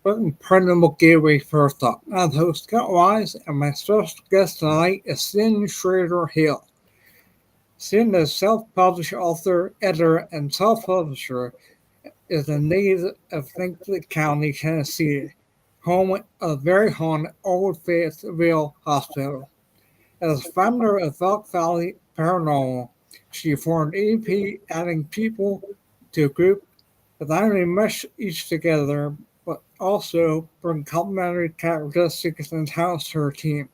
welcome to Paranormal Gateway First Talk. I'm the host, Scott Wise, and my special guest tonight is Cyn Shrader Hill. Cyn is self-published author, editor, and self-publisher, is a native of Franklin County, Tennessee, home of the very haunted Old Fayetteville Hospital. As founder of Elk Valley Paranormal, she formed EVP, adding people to a group that not only mesh each together, but also bring complementary characteristics and talents to her team.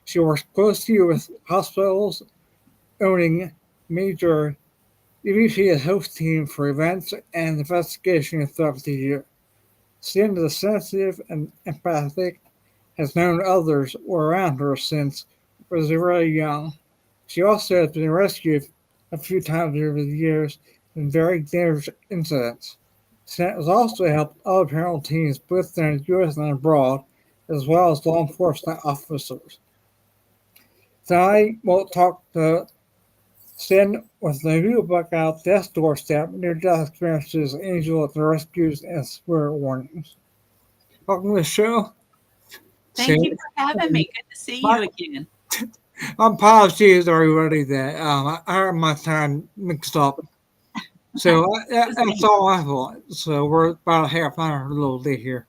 She works closely with hospitals, owning major EVP the Host Team for events and investigations throughout the year. Cyn is sensitive and empathic, has known others were around her since was very young. She also has been rescued a few times over the years in very dangerous incidents. Cyn has also helped other paranormal teams both in the U.S. and abroad, as well as law enforcement officers. Tonight, we'll talk to Cyn with the new book out, Death Doorstep, Near-Death Experiences, Angel at the Rescues, and Spirit Warnings. Welcome to the show. Thank you for having me. Good to see you again. Apologies, everybody, that I had my time mixed up. So that's all I thought. So we're about a half hour a little late here.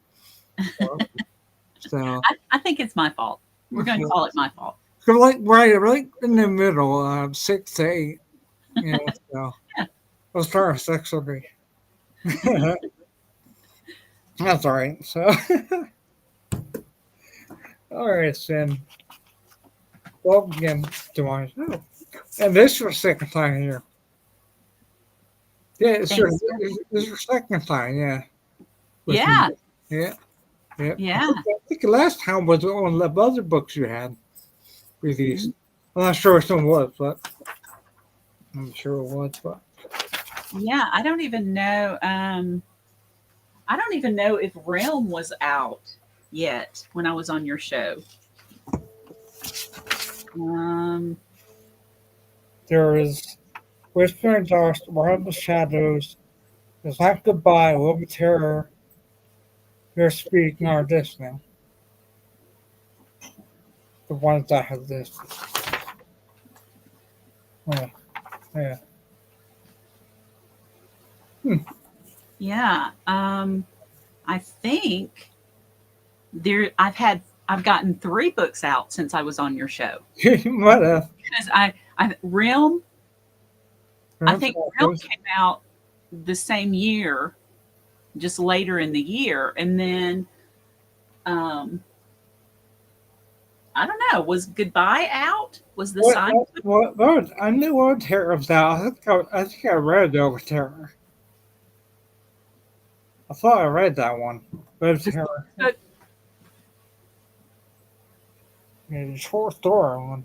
So I think it's my fault. We're going to call it my fault. Right in the middle, 6 to 8. Yeah, so let's start at 6:30. That's all right. So, all right, Cyn. Welcome again to my show. And this is your second time here. Yeah, this is your second time, yeah. Yeah. Me. Yeah. Yeah. I think the last time was one of the other books you had released. I'm not sure which one was, but I'm sure it was. But yeah, I don't even know. I don't even know if Realm was out yet when I was on your show. There is Whisper in Dark, World of the Shadows, There's Not Goodbye, Will Be Terror, Your Speak, and Our Destiny. The ones I have listed. Yeah. Yeah. I think I've gotten 3 books out since I was on your show. What else? Because Realm, I think Realm came out the same year, just later in the year, and then I don't know. Was Goodbye out? Was the sign? I knew World Terror was out. I think I read Over Terror. I thought I read that one. Over Terror. Yeah, the short story one.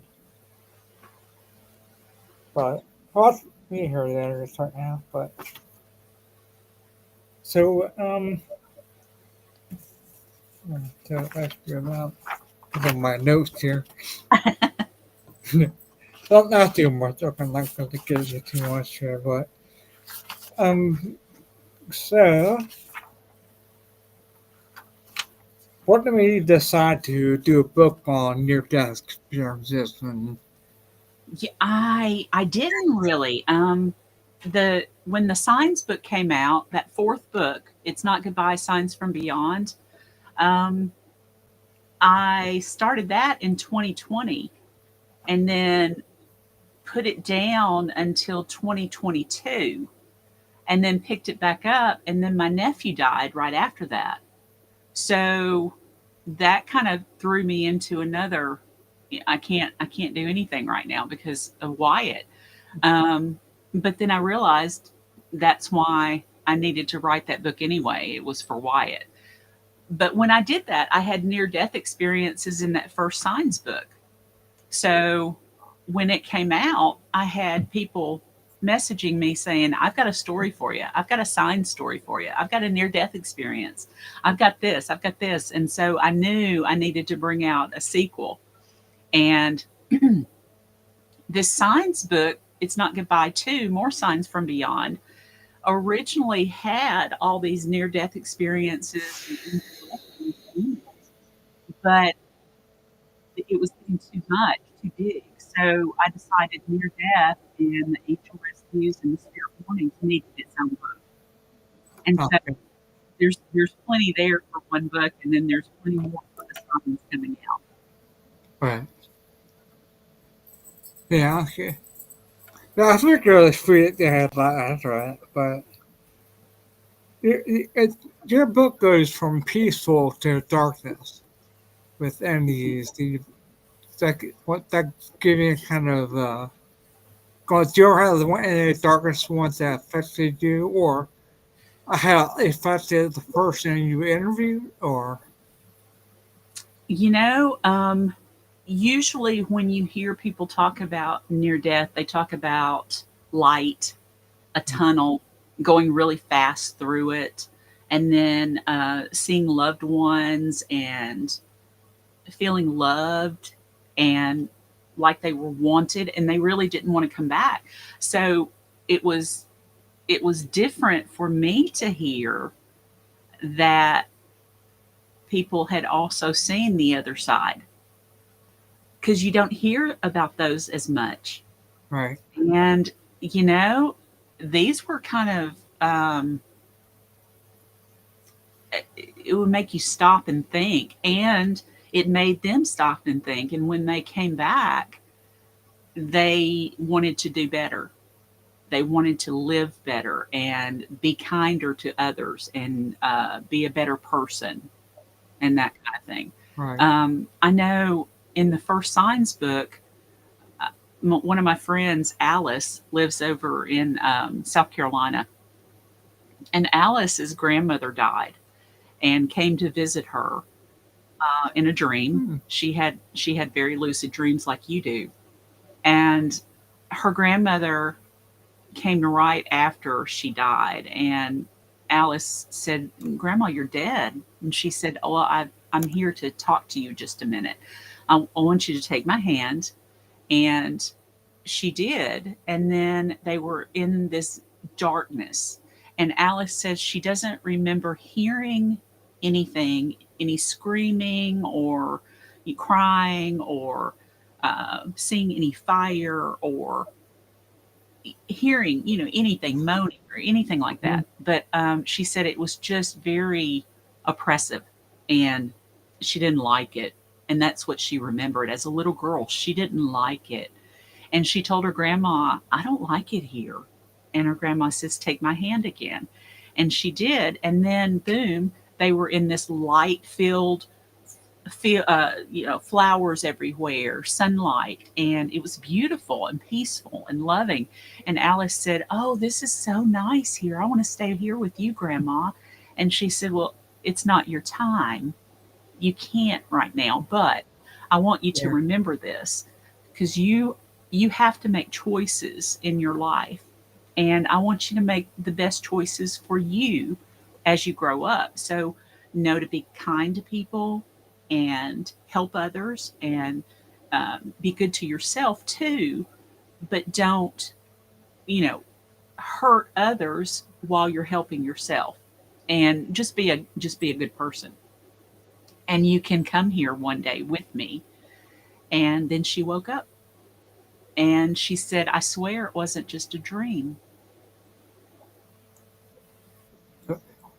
But I'll be here later right now. But so I'm gonna ask you about my notes here. Well, not too much. I'm not going to give you too much here, but so what made me decide to do a book on near-death experiences? And Yeah, I didn't really. When the Signs book came out, that 4th book, It's Not Goodbye, Signs from Beyond. I started that in 2020, and then put it down until 2022, and then picked it back up. And then my nephew died right after that, so that kind of threw me into another. I can't do anything right now because of Wyatt. But then I realized that's why I needed to write that book anyway. It was for Wyatt. But when I did that, I had near-death experiences in that first Signs book. So when it came out, I had people messaging me saying, I've got a story for you. I've got a Sign story for you. I've got a near-death experience. I've got this. I've got this. And so I knew I needed to bring out a sequel. And this Signs book, It's Not Goodbye 2, More Signs from Beyond, originally had all these near-death experiences and but it was getting too much, too big. So I decided near death and the angel rescues and the spirit warnings needed its own book. And so Okay. there's plenty there for one book, and then there's plenty more for the signs coming out. Right. Yeah. Okay. Yeah, I think really sweet they had that, right? But your book goes from peaceful to darkness with entities. That give you kind of because you ever had any darkest ones that affected you, or how it affected the person you interviewed, or You know, usually when you hear people talk about near death, they talk about light, a tunnel, going really fast through it, and then seeing loved ones and feeling loved and like they were wanted, and they really didn't want to come back. So it was it was different for me to hear that people had also seen the other side, because you don't hear about those as much. right, And, you know, these were kind of, it would make you stop and think. And it made them stop and think. And when they came back, they wanted to do better. They wanted to live better and be kinder to others and be a better person and that kind of thing. right, I know in the first Signs book, one of my friends, Alice, lives over in South Carolina, and Alice's grandmother died and came to visit her in a dream. hmm, She had very lucid dreams like you do, and her grandmother came right after she died, and Alice said, "Grandma, you're dead." And she said, "Oh, well, I'm here to talk to you just a minute. I want you to take my hand." And she did. And then they were in this darkness. And Alice says she doesn't remember hearing anything, any screaming or crying or seeing any fire or hearing, anything moaning or anything like that. But she said it was just very oppressive and she didn't like it. And that's what she remembered as a little girl. She didn't like it. And she told her grandma, "I don't like it here." And her grandma says, "Take my hand again." And she did. And then, boom, they were in this light filled, flowers everywhere, sunlight. And it was beautiful and peaceful and loving. And Alice said, "Oh, this is so nice here. I want to stay here with you, Grandma." And she said, "Well, it's not your time. You can't right now, but I want you to yeah, remember this because you have to make choices in your life, and I want you to make the best choices for you as you grow up. So know to be kind to people and help others and be good to yourself too, but don't hurt others while you're helping yourself, and just be a good person. And you can come here one day with me." And then she woke up and she said, "I swear it wasn't just a dream."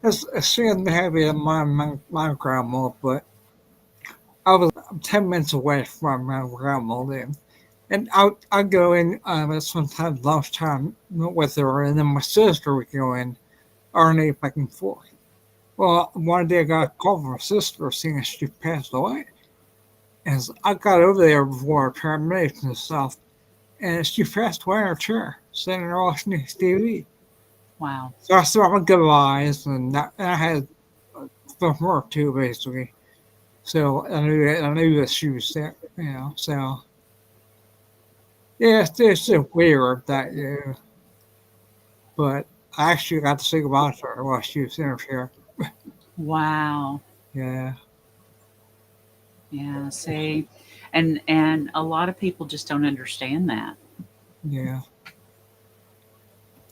it's seemed heavy in my grandma, but I was 10 minutes away from my grandma then. And I'd go in sometimes lunchtime with her, and then my sister would go in, alternate back and forth. Well, one day I got a call from my sister saying she passed away. And so I got over there before paramedics and stuff, and she passed away in her chair, sitting there watching TV. Wow. So I saw my goodbyes, and I had some work too, basically. So I knew that she was there, So yeah, it's just weird that but I actually got to say goodbye to her while she was in her chair. Wow. Yeah, Yeah. See, and a lot of people just don't understand that. yeah.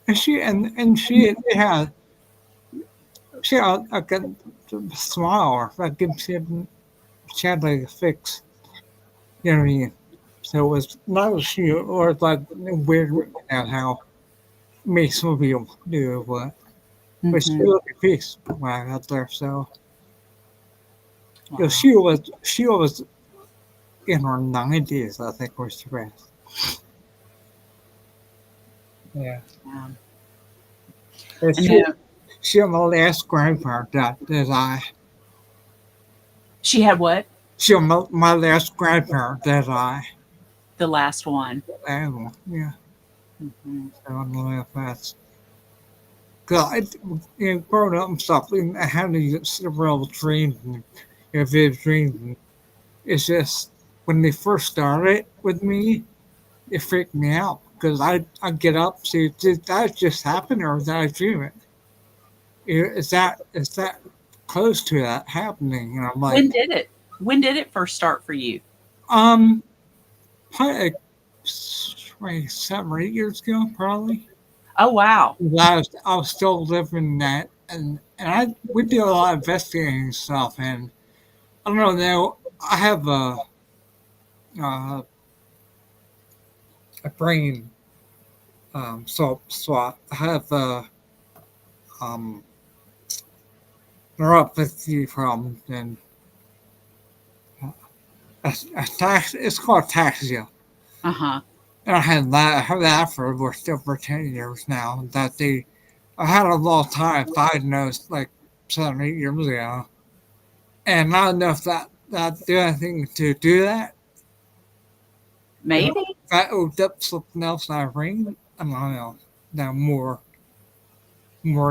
And she had a good smile. Like she she had like a fix. You know what I mean? So it was not a shield or like weird at how me some people do, but she Hmm. looked at peace when I got there. So you know, Wow. she was in her 90s, I think, when she passed. Yeah. Um, And I know she was my last grandparent that I. she had what? She was my last grandparent that I. The last one. Yeah. Hmm. So I don't know if that's. Cause I, growing up and stuff, and I had these several dreams and vivid dreams. And it's just when they first started with me, it freaked me out because I get up, see, did that just happen or did I dream it? Is that close to that happening? And I'm like, When did it? When did it first start for you? um, probably like 7 or 8 years ago, probably. Oh wow. I was still living that, and we do a lot of investigating stuff, and I don't know. Now I have uh, a brain so I have um neuropathy problems and it's called ataxia. Uh huh. And I had that for over 10 years now. I had a long time diagnosed like 7 or 8 years ago, and not enough that do anything to do that. If Maybe. that opened up something else in my brain, I don't know. Now more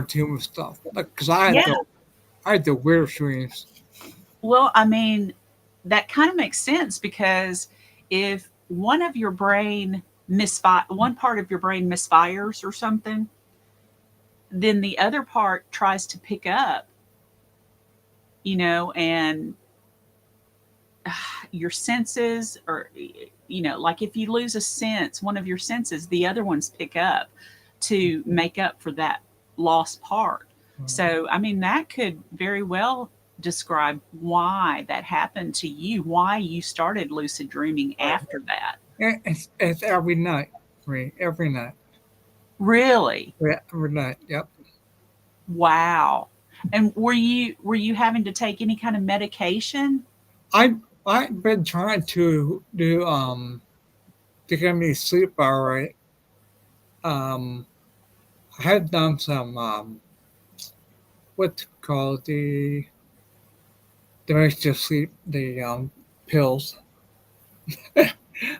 tumor stuff. Like, cause Yeah. I had the weird dreams. Well, I mean, that kind of makes sense because if one part of your brain misfires or something, then the other part tries to pick up, and your senses, or like if you lose a sense, one of your senses, the other ones pick up to make up for that lost part. So I mean, that could very well describe why that happened to you, why you started lucid dreaming after that. It's every night, right? Every night. Really? Yeah, every night. Yep. Wow. And were you having to take any kind of medication? I I've been trying to do to get me sleep all right. Um, I had done some what's it called the makes you sleep pills.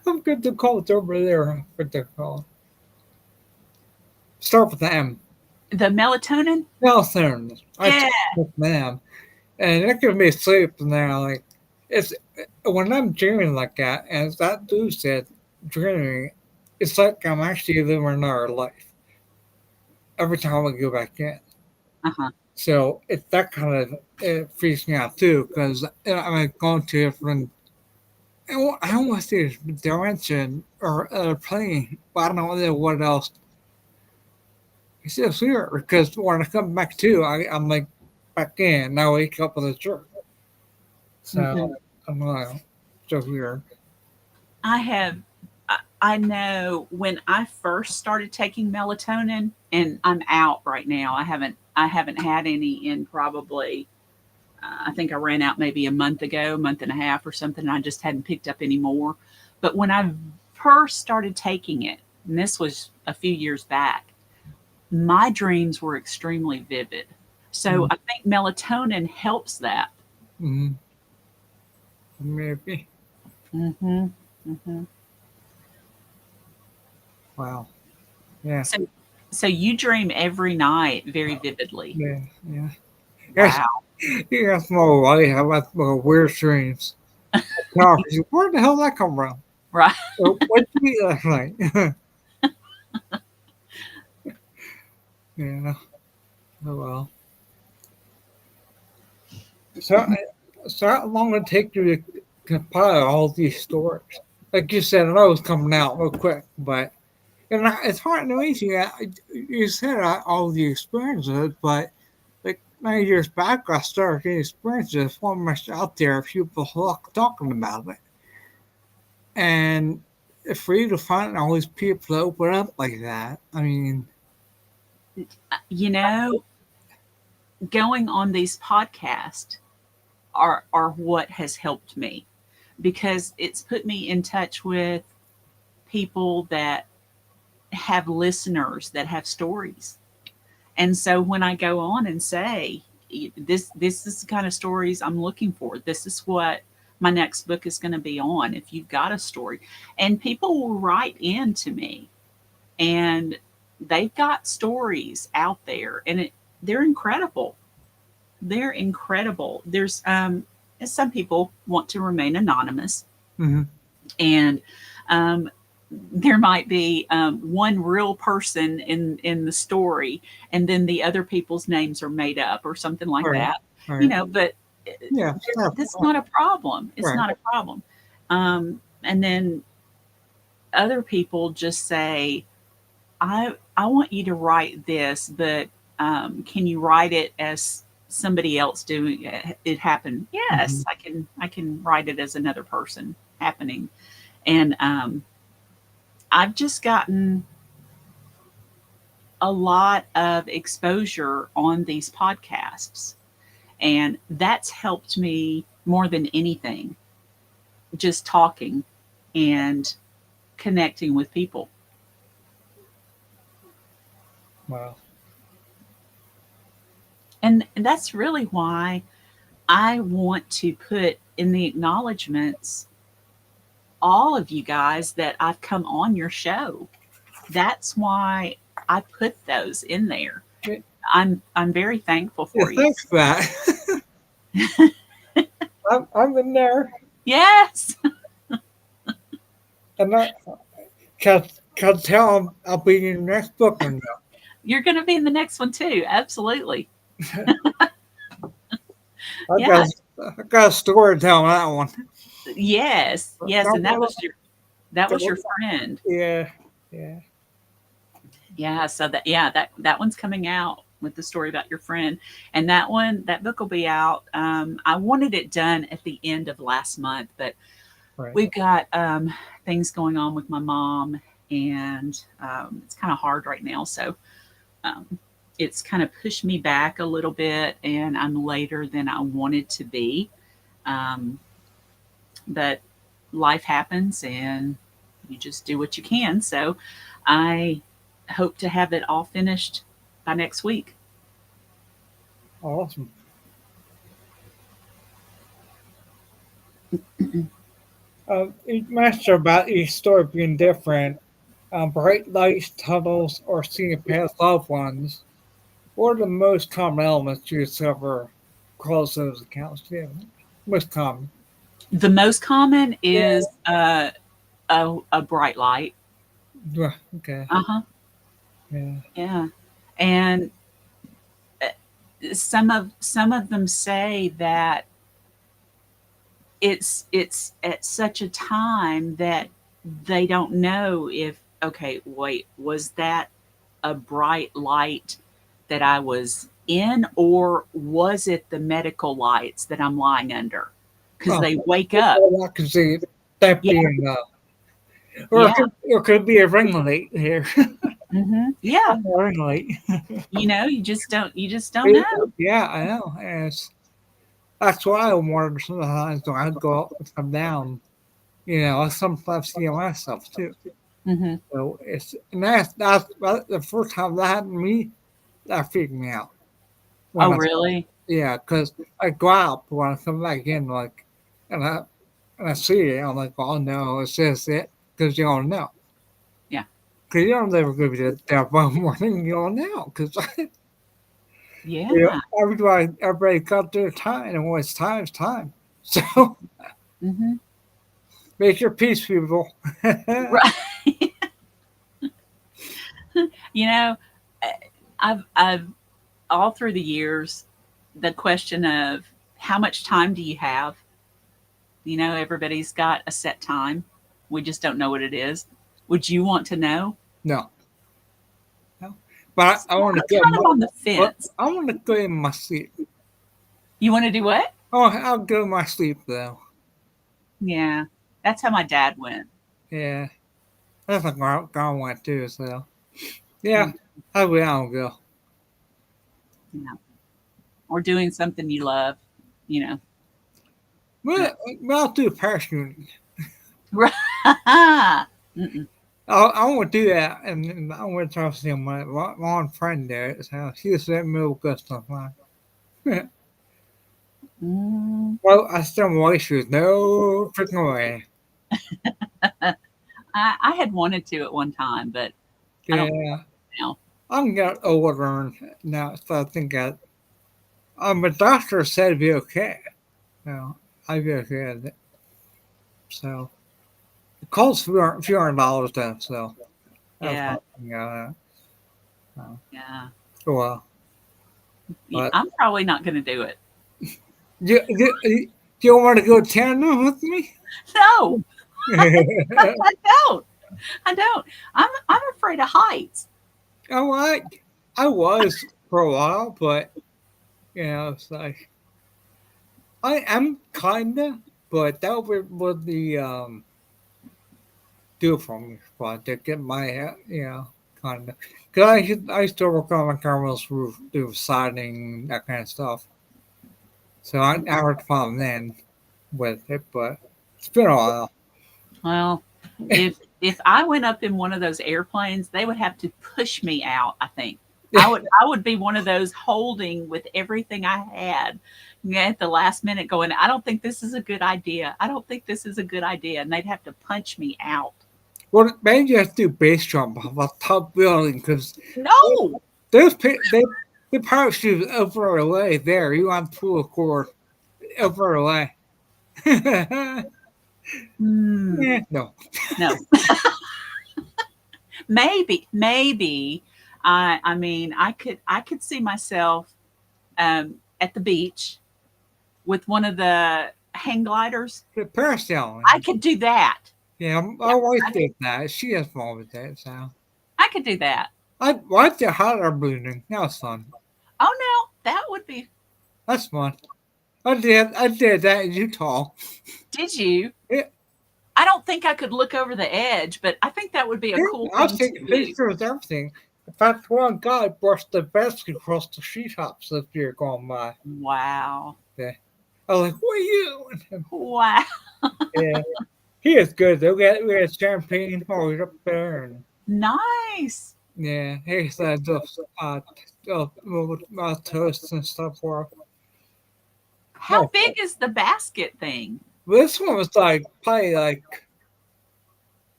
I'm good to call it over there. What they're called. Start with the M. The melatonin? Melatonin. I Yeah. took with them, and it gives me sleep. And now, like, it's when I'm dreaming like that, as that dude said, dreaming, it's like I'm actually living another life every time I go back in. Uh-huh. So it's that kind of it freaks me out too because I'm going to different. I don't want to say dimension or plane, but I don't know what else. It's just weird because when I come back to, I'm like back in. Now I wake up with a jerk. Mhm. So I'm like, so weird. I have I know when I first started taking melatonin, and I'm out right now. I haven't had any in probably I think I ran out maybe a month ago, month and a half or something, and I just hadn't picked up any more. But when I first started taking it, and this was a few years back, my dreams were extremely vivid. So Mm-hmm. I think melatonin helps that. Mm-hmm. Maybe. Mhm. Mhm. Wow. Yeah. So so you dream every night very vividly. Yeah. Yeah. Yes. Wow. You got small body. How about weird dreams? No, where the hell did that come from? Right. What did you eat last night? Yeah. Oh well. So, so how long did it take you to compile all these stories? Like you said, I know it's coming out real quick, but it's hard to easy. You said all the experiences, but like many years back, I started getting experiences one much out there, people talking about it. And for you to find all these people to open up like that, I mean, You know, going on these podcasts are what has helped me because it's put me in touch with people that have listeners that have stories. And so when I go on and say this is the kind of stories I'm looking for. This is what my next book is going to be on if you've got a story. And people will write in to me and they've got stories out there and they're incredible. They're incredible. There's some people want to remain anonymous, mm-hmm. and um, there might be one real person in the story, and then the other people's names are made up or something like Right. that. Right. But Yeah, that's not a problem. It's right. not a problem. And then other people just say, I want you to write this, but can you write it as somebody else doing it happen? Yes, Mm-hmm. I can write it as another person happening. And I've just gotten a lot of exposure on these podcasts, and that's helped me more than anything. Just talking and connecting with people. Wow. And that's really why I want to put in the acknowledgments all of you guys that I've come on your show. That's why I put those in there. I'm very thankful Yeah, for you. thanks for that. I'm in there, Yes. and I can tell I'll be in the next book one You're going to be in the next one too. Absolutely. I Yeah. got a story to tell on that one. Yes. Yes, and that was your friend. Yeah, yeah. Yeah, so that one's coming out with the story about your friend. And that book will be out. I wanted it done at the end of last month, but Right. we've got things going on with my mom, and it's kind of hard right now. So um, it's kind of pushed me back a little bit, and I'm later than I wanted to be. Um, but life happens, and you just do what you can. So I hope to have it all finished by next week. Awesome. You mentioned about each story being different. Bright lights, tunnels, or seeing past loved ones. What are the most common elements you discover across those accounts? Yeah, most common. The most common Yeah. is a bright light. Yeah, okay. Uh huh. Yeah. Yeah, and some of them say that it's at such a time that they don't know if, okay, wait, was that a bright light that I was in, or was it the medical lights that I'm lying under? Because Oh, they wake up. I can see that Yeah, being, yeah, or it could be a ring light here. yeah. A ring light. You just don't know. Yeah, I know. And that's why I wonder sometimes when I go up and come down. I sometimes see myself too. Hmm. So that's the first time that happened to me. That freaked me out. When Oh, I really? Yeah, because I go out but when I come back in, like, and I see it, I'm like, oh no, it's just it, because you don't know. Yeah, Because you don't ever give you that one morning, you don't know. Because yeah. everybody got their time, and when it's time, it's time. So Hmm. make your peace, people. Right. You know, I've all through the years, the question of how much time do you have? Everybody's got a set time. We just don't know what it is. Would you want to know? No, no. But I want to I'm get kind of on the but fence. I want to go in my sleep. You want to do what? Oh, I'll go in my sleep though. Yeah, that's how my dad went. Yeah, that's like what I want too. So yeah, Mm, I'll go. yeah, or doing something you love, you know. Well, I'll do parachuting. Right. Mm-mm. I want to do that, and I want to try to see my one friend there. So she was letting me go stuff like. Mm. Well, I still my issues. No freaking way. I had wanted to at one time, but I don't Yeah, now. I'm getting older now, so I think that my doctor said it'd be okay. So I'd be okay with it. So it costs $400 though, so that's Yeah, one thing. So, yeah. oh well. But I'm probably not going to do it. you don't want to go tandem with me? No, I don't. I don't. I'm afraid of heights. Oh, I was for a while, but it's like I am kinda, but that would the do for me, but to get my kinda. Cause I used to work on my grandma's roof, do siding, that kind of stuff. So I had fun then with it, but it's been a while. Well, if I went up in one of those airplanes, they would have to push me out, I think. I would be one of those holding with everything I had at the last minute going, I don't think this is a good idea. I don't think this is a good idea. And they'd have to punch me out. Well, maybe you have to do base jump off a top building because No. those the parachute over away there. You want to pull a cord over away. Hmm, No. no. Maybe. I mean, I could see myself at the beach with one of the hang gliders. The I parasailing. could do that. Yeah, Yeah, my wife I could did that. She has fun with that, so. I could do that. I watched the hot air ballooning. That was fun. Oh no, that would be. That's fun. I did that in Utah. Did you? Yeah, I don't think I could look over the edge, but I think that would be a yeah, cool I was thing to taking do. pictures of everything. In fact, one guy brushed the basket across the treetops this year going by. Wow. Yeah. I was like, what are you doing? Wow. Yeah. He is good though. We had champagne always up there and Nice. yeah, he said toast and stuff for us. How No, big is the basket thing? this one was like probably like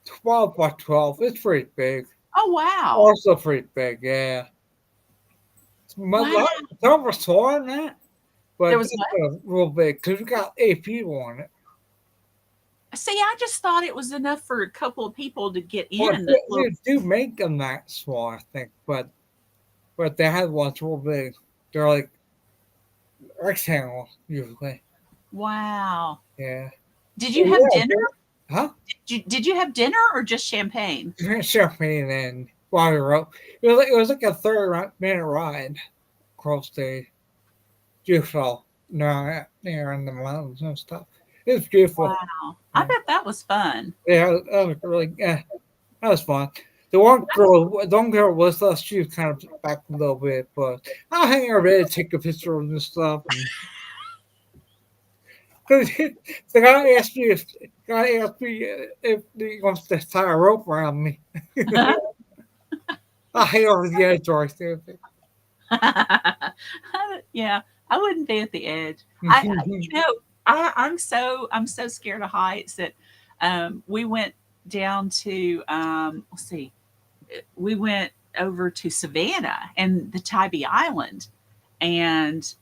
12 by 12. It's pretty big. Oh wow. Also pretty big, yeah. Wow. Some were smaller than that, There but was this what? was real big because we got 8 people on it. See, I just thought it was enough for a couple of people to get Well, in. That little. they do make them that small, I think, but they had ones real big. They're like rectangles usually. Wow. Yeah. Did you Oh, have yeah. dinner? Huh? Did you have dinner or just champagne? Champagne and water rope. It was like a 30-minute ride across the Utah, there in the mountains and stuff. It was beautiful. Wow. I Yeah, bet that was fun. yeah, that was really that was fun. The one girl was us. She was kind of back a little bit, but I'll hang her bed, take a picture of this stuff. Because the guy asked me if he wants to tie a rope around me. I hang over the edge right there. Yeah, I wouldn't be at the edge. You know, I'm so scared of heights that we went down to let's see, we went over to Savannah and the Tybee Island, and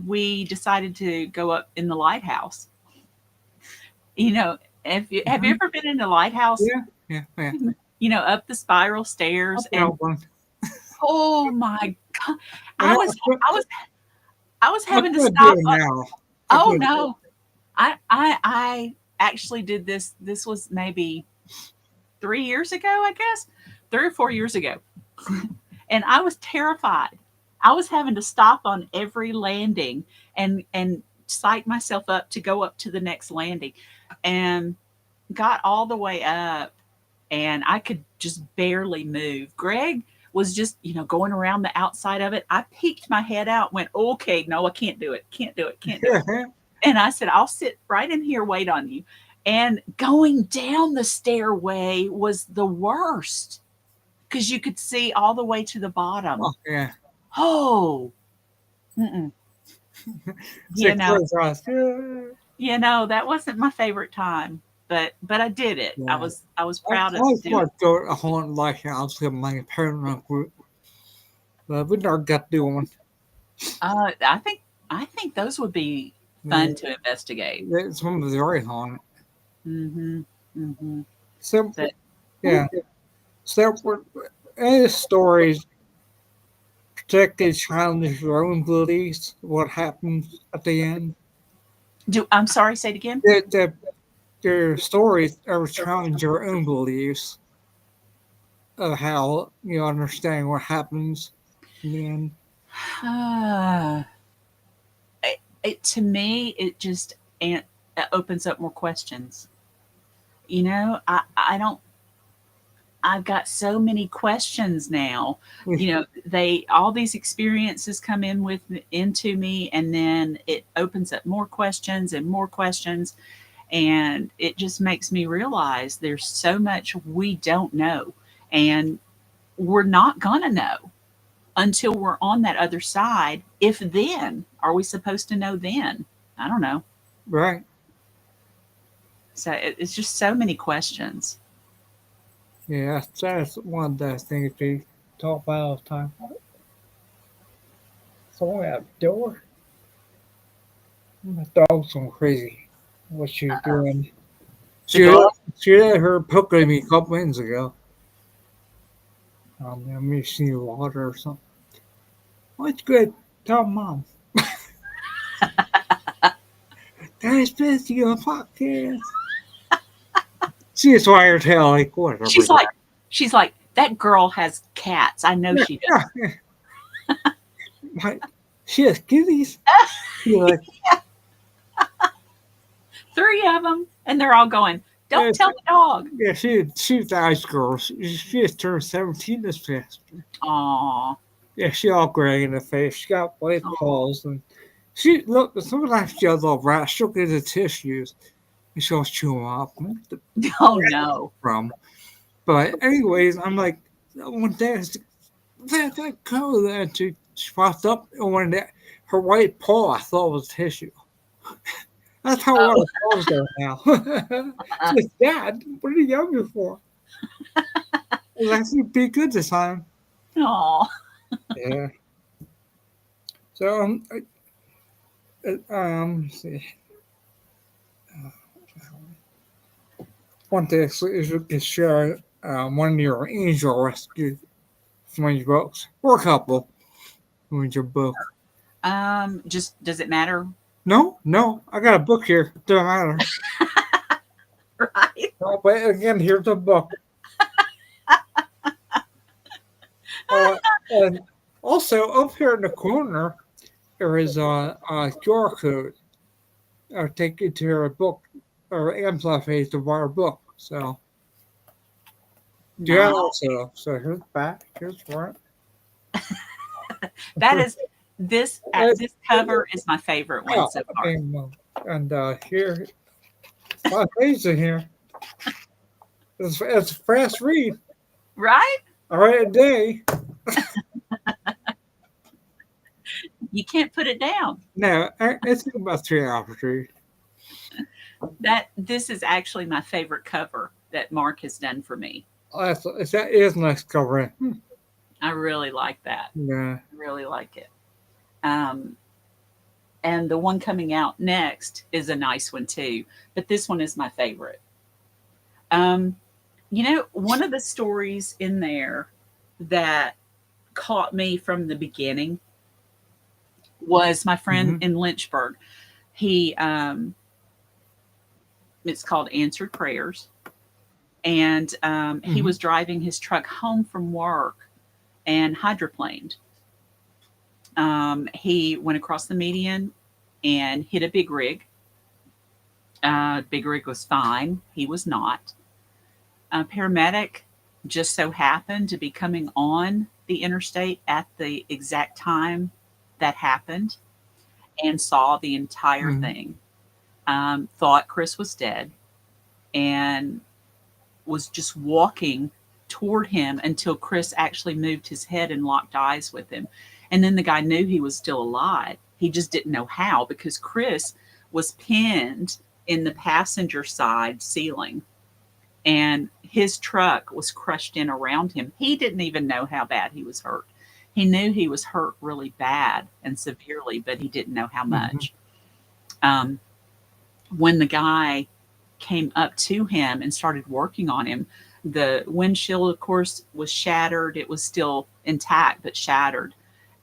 we decided to go up in the lighthouse. You know, have you ever been in the lighthouse? Yeah, yeah, yeah. You know, up the spiral I'll stairs, and tell one. oh my god, And I I was I was I was I'm having to gonna do stop. it now. I Oh could, no, I actually did this. This was maybe 3 years ago, I guess, 3 or 4 years ago, And I was terrified. I was having to stop on every landing and psych myself up to go up to the next landing, and got all the way up, and I could just barely move. Greg was just, going around the outside of it. I peeked my head out, went, okay, no, I can't do it. Can't do it. Can't do it. And I said, I'll sit right in here, wait on you. And going down the stairway was the worst because you could see all the way to the bottom. Oh, yeah. Oh, mm-mm. you know, that wasn't my favorite time, but I did it. Yeah. I was proud of I doing it. go to a haunted lighthouse with my paranormal group, but we never got to do one. I think those would be fun to investigate. It's one of the very haunted. Mm-hmm. Mm-hmm. So, But, yeah. So, any stories particularly challenge your own beliefs? What happens at the end? I'm sorry, say it again. Your stories ever challenge your own beliefs of how you understand what happens in the end? To me, it just it opens up more questions. I don't. I've got so many questions now. They all these experiences come into me, and then it opens up more questions and more questions, and it just makes me realize there's so much we don't know, and we're not gonna know until we're on that other side. If then, are we supposed to know then? I don't know. Right. So it's just so many questions. Yeah, that's one of those things we talk about all the time. Someone at the door. My dog's going crazy. What she's doing? The dog. She let her poke at me a couple minutes ago. Let me see water or something. What's good? Tell mom. Daddy's busy on podcast. She just wag her tail like whatever. She's like, that girl has cats. I know she does. Yeah. She has kitties. Like, 3 of them, and they're all going, don't tell the dog. Yeah, she's the ice girl. She just turned 17 this past year. Aw. Yeah, she all gray in the face. She got white paws, and she look. Sometimes she has a little rat. She'll get the tissues, and she'll chew them up. Oh no. From, but anyways, I'm like, one day that color that she popped up, and when her white paw, I thought was tissue. That's how our paws go now. She's like, Dad, what are you younger for? It was actually pretty good this time. Aw. Yeah. So let's see. One thing is you can share one of your angel rescue from one of your books, or a couple from your book. Just does it matter? No, I got a book here. Doesn't matter. Right. Oh, but again, here's the book. And also up here in the corner, there is a QR code. I'll take you to a book or Amazon page to buy a book. So yeah, also. So here's back, here's front. That is this cover is my favorite one so far. And here, a lot of pages in here. It's a fast read. Right? I write a day. You can't put it down. No, it's about 3 hours to read. This is actually my favorite cover that Mark has done for me. Oh, that is nice covering. I really like that. Yeah. I really like it. And the one coming out next is a nice one too, but this one is my favorite. One of the stories in there that caught me from the beginning was my friend in Lynchburg. He it's called Answered Prayers, and he was driving his truck home from work, and hydroplaned. He went across the median and hit a big rig. Big rig was fine. He was not. A paramedic just so happened to be coming on the interstate at the exact time that happened and saw the entire Mm-hmm. thing. Thought Chris was dead and was just walking toward him until Chris actually moved his head and locked eyes with him. And then the guy knew he was still alive. He just didn't know how because Chris was pinned in the passenger side ceiling and his truck was crushed in around him. He didn't even know how bad he was hurt. He knew he was hurt really bad and severely, but he didn't know how Mm-hmm. much. Um, when the guy came up to him and started working on him, the windshield, of course, was shattered. It was still intact, but shattered.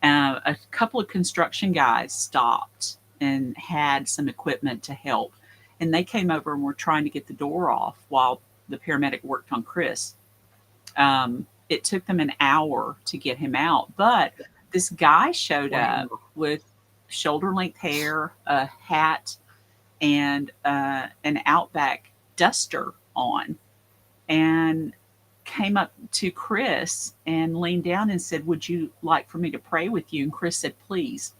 A couple of construction guys stopped and had some equipment to help. And they came over and were trying to get the door off while the paramedic worked on Chris. It took them an hour to get him out. But this guy showed up Wow. with shoulder length hair, a hat, and an Outback duster on, and came up to Chris and leaned down and said, "Would you like for me to pray with you?" And Chris said, "Please."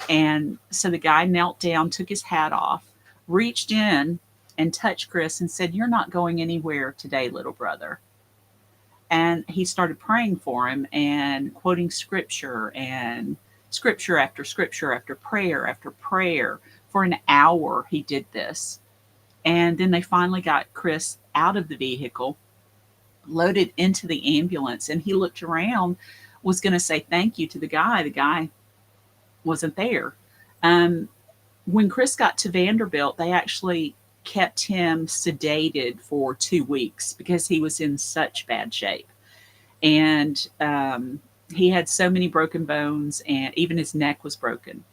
And so the guy knelt down, took his hat off, reached in and touched Chris and said, "You're not going anywhere today, little brother." And he started praying for him and quoting scripture and scripture after prayer. For an hour, he did this. And then they finally got Chris out of the vehicle, loaded into the ambulance, and he looked around, was going to say thank you to the guy. The guy wasn't there. Um, when Chris got to Vanderbilt, they actually kept him sedated for 2 weeks because he was in such bad shape. And he had so many broken bones, and even his neck was broken.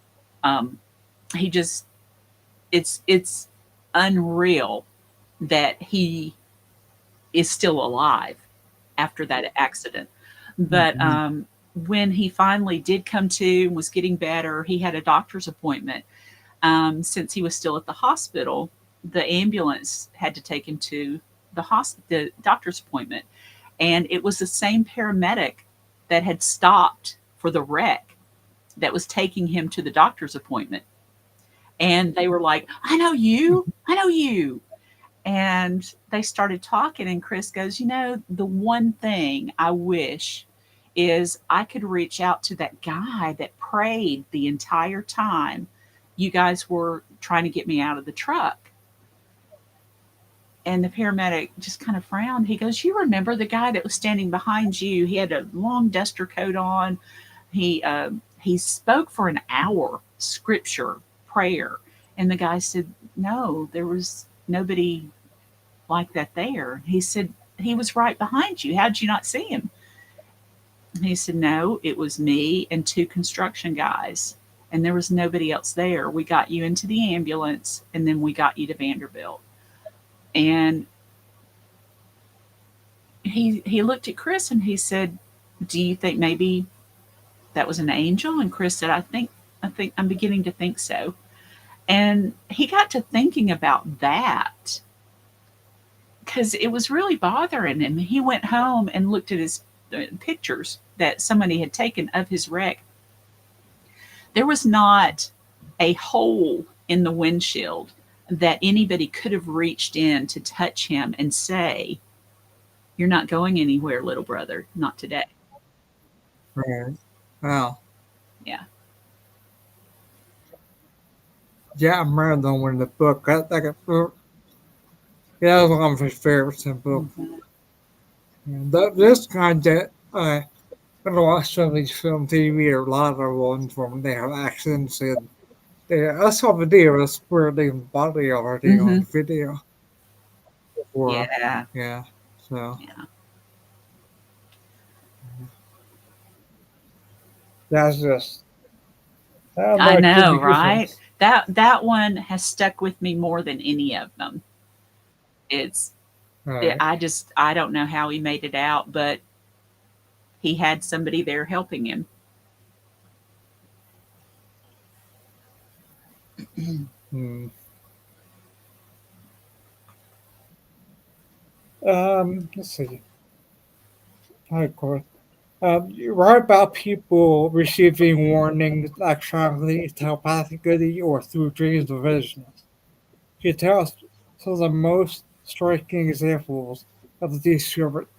Um, he just, it's unreal that he is still alive after that accident. But Mm-hmm. when he finally did come to and was getting better, he had a doctor's appointment. Since he was still at the hospital, the ambulance had to take him to the doctor's appointment, and it was the same paramedic that had stopped for the wreck that was taking him to the doctor's appointment. And they were like, "I know you, I know you." And they started talking, and Chris goes, "The one thing I wish is I could reach out to that guy that prayed the entire time you guys were trying to get me out of the truck." And the paramedic just kind of frowned. He goes, "You remember the guy that was standing behind you? He had a long duster coat on. He spoke for an hour, scripture, prayer." And the guy said, "No, there was nobody like that there." He said, "He was right behind you. How'd you not see him?" And he said, "No, it was me and two construction guys, and there was nobody else there. We got you into the ambulance, and then we got you to Vanderbilt." And he looked at Chris and he said, "Do you think maybe that was an angel?" And Chris said, I think I'm beginning to think so." And he got to thinking about that because it was really bothering him. He went home and looked at his pictures that somebody had taken of his wreck. There was not a hole in the windshield that anybody could have reached in to touch him and say, "You're not going anywhere, little brother, not today." Right. Wow. Yeah. Yeah, I remember them in the book. Yeah, that was one of his favorites in the book. Mhm. And this kind that when I watch some of these film TV or a lot of the ones when they have accidents and I saw video of where the body already Mhm. on video before. Yeah. Yeah. So Yeah. that's just that I might could know, be right? different. That one has stuck with me more than any of them. It's Right. I don't know how he made it out, but he had somebody there helping him. Hmm. Let's see. Of course. You write about people receiving warnings electronically, telepathically, or through dreams or visions. Can you tell us some of the most striking examples of these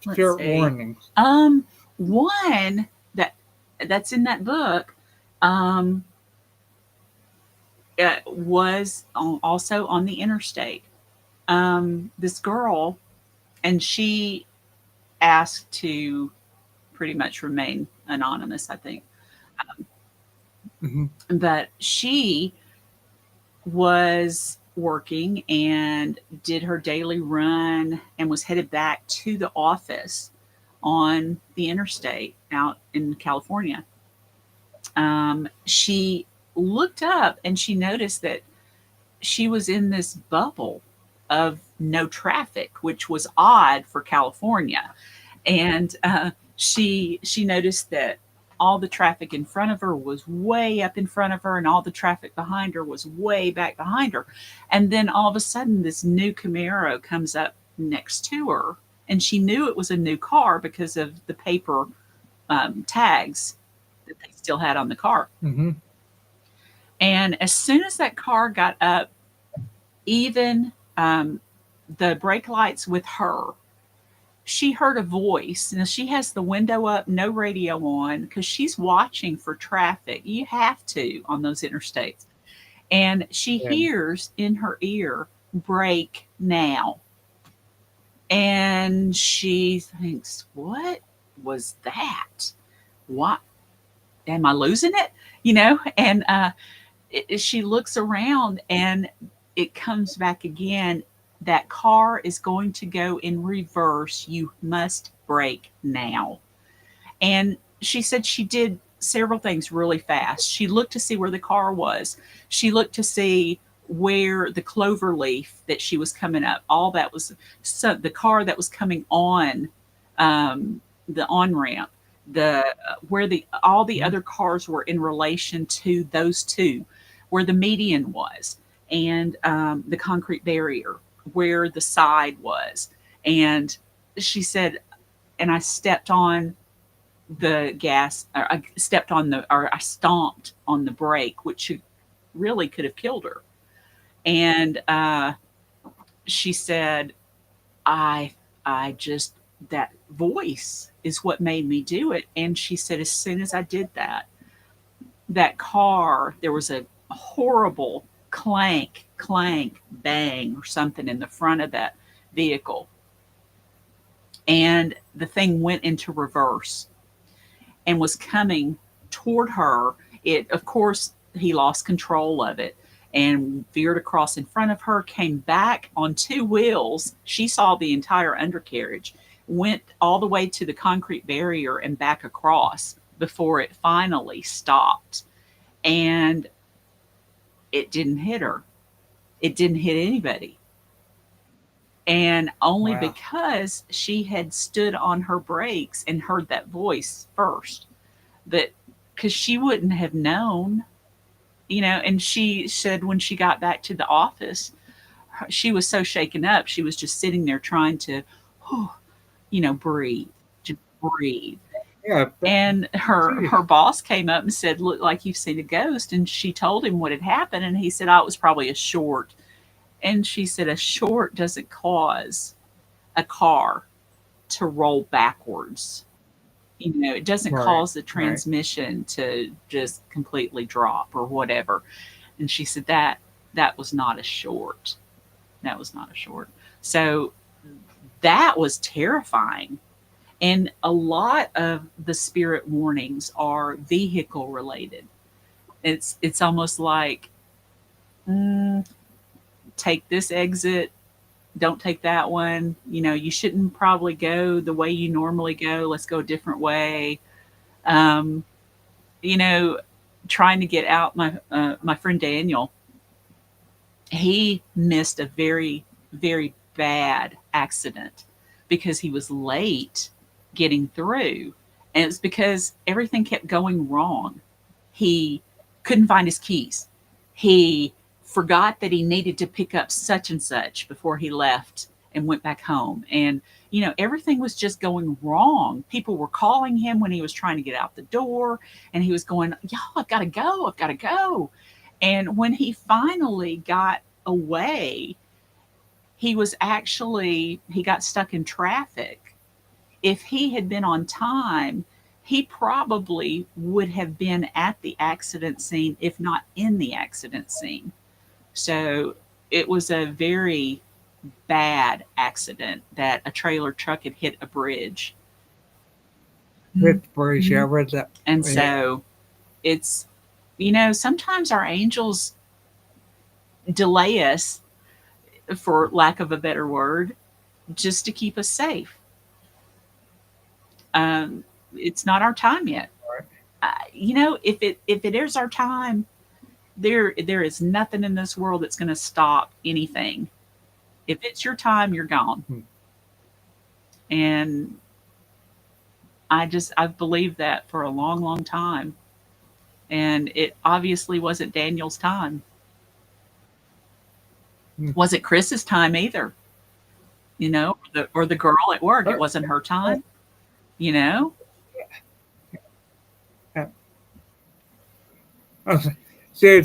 Let's spirit see. warnings? One that that's in that book um, was also on the interstate. This girl, and she asked to pretty much remain anonymous, I think. Hmm. But she was working and did her daily run and was headed back to the office on the interstate out in California. She looked up and she noticed that she was in this bubble of no traffic, which was odd for California. And she noticed that all the traffic in front of her was way up in front of her, and all the traffic behind her was way back behind her. And then all of a sudden, this new Camaro comes up next to her, and she knew it was a new car because of the paper tags that they still had on the car. Hmm. And as soon as that car got up, even the brake lights with her, she heard a voice. Now she has the window up, no radio on, because she's watching for traffic. You have to on those interstates. And she Yeah. hears in her ear, brake now. And she thinks, what was that? What? Am I losing it? And she looks around and it comes back again. That car is going to go in reverse. You must brake now. And she said she did several things really fast. She looked to see where the car was. She looked to see where the clover leaf that she was coming up, all that was, so the car that was coming on the on ramp, the where the all the Mhm. other cars were in relation to those two, where the median was, and the concrete barrier, where the side was. And she said, and I stepped on the gas, or I stepped on the, or I stomped on the brake, which really could have killed her. And she said, I, I just, that voice is what made me do it. And she said, as soon as I did that, that car, there was a horrible clank, clank, bang, or something in the front of that vehicle. And the thing went into reverse and was coming toward her. It, of course, he lost control of it and veered across in front of her, came back on two wheels. She saw the entire undercarriage, went all the way to the concrete barrier and back across before it finally stopped. And it didn't hit her, it didn't hit anybody. And only Wow. because she had stood on her brakes and heard that voice first, that, because she wouldn't have known, and she said when she got back to the office, she was so shaken up. She was just sitting there trying to, breathe, just breathe. Yeah. And her Geez. her boss came up and said, "Look like you've seen a ghost." And she told him what had happened, and he said, "Oh, it was probably a short." And she said, "A short doesn't cause a car to roll backwards. It doesn't Right. cause the Right. transmission to just completely drop or whatever." And she said that was not a short. That was not a short. So that was terrifying. And a lot of the spirit warnings are vehicle related. It's almost like, mm, take this exit, don't take that one. You shouldn't probably go the way you normally go. Let's go a different way. Um, you know, Trying to get out, my friend Daniel, he missed a very, very bad accident because he was late getting through. And it's because everything kept going wrong. He couldn't find his keys. He forgot that he needed to pick up such and such before he left and went back home. And, everything was just going wrong. People were calling him when he was trying to get out the door, and he was going, "Y'all, I've got to go. I've got to go." And when he finally got away, he got stuck in traffic. If he had been on time, he probably would have been at the accident scene, if not in the accident scene. So it was a very bad accident that a trailer truck had hit a bridge. With bridge, yeah, I read that. And Yeah. so it's, sometimes our angels delay us, for lack of a better word, just to keep us safe. It's not our time yet. If it is our time, there is nothing in this world that's going to stop anything. If it's your time, you're gone. And I've believed that for a long, long time. And it obviously wasn't Daniel's time. Wasn't Chris's time either. Or the girl at work, it wasn't her time. Did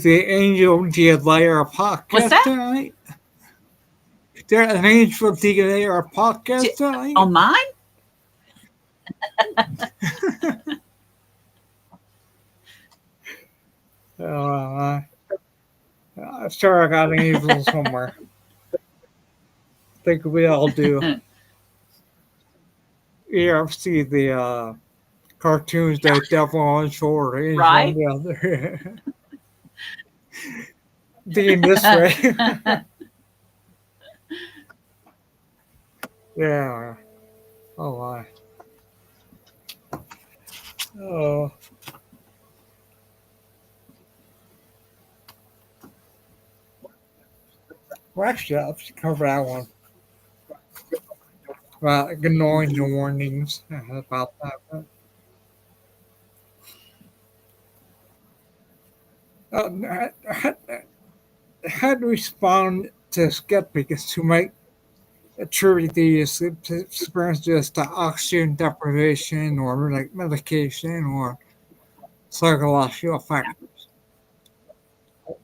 the angel delay our podcast What's that? tonight? Did an angel delay our podcast tonight? On mine? I'm sure I got an angel somewhere. I think we all do. You ever see the cartoons that devil on shore, angel Right. on the other? Being this way. Yeah. Oh my. Oh. Well, actually, I'll just cover that one. Well, ignoring the warnings about that. How to respond to skeptics who might attribute these experiences to oxygen deprivation or like medication or psychological factors?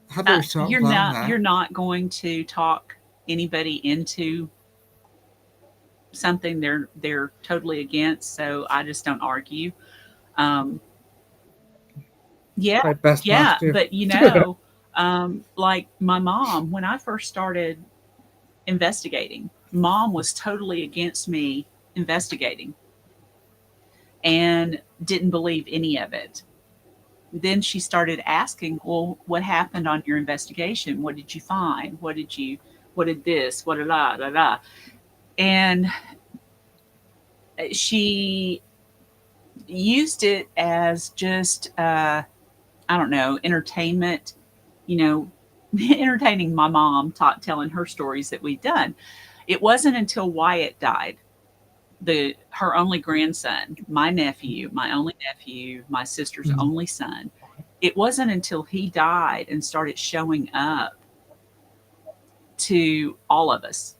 How do we respond You're to not that? you're not going to talk anybody into something they're totally against, so I just don't argue. Um, yeah, Like best yeah, not to. but like my mom, when I first started investigating, mom was totally against me investigating and didn't believe any of it. Then she started asking, "Well, what happened on your investigation? What did you find? What did this? What da da da?" And she used it as just I don't know, entertainment, you know, entertaining my mom, telling her stories that we'd done. It wasn't until Wyatt died, her only grandson, my only nephew, my sister's only son. It wasn't until he died and started showing up to all of us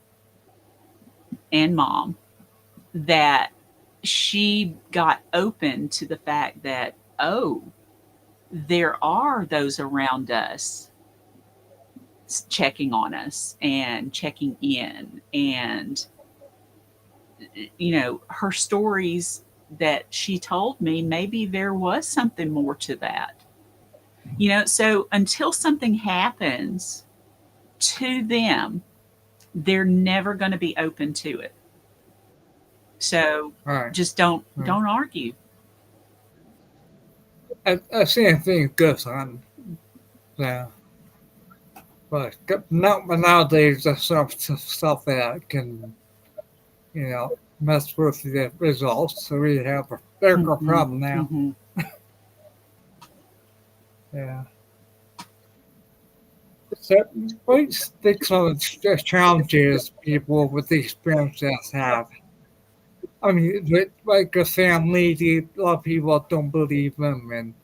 and mom that she got open to the fact that, oh, there are those around us checking on us and checking in. And, her stories that she told me, maybe there was something more to that. So until something happens to them, they're never going to be open to it. So Right. just don't argue. I see things goes on. Yeah. But nowadays, there's some stuff that can, mess with the results. So we have a bigger problem now. Mm-hmm. Yeah. So, what do you think some of the challenges people with these experiences have? I mean, with like a family, a lot of people don't believe them, and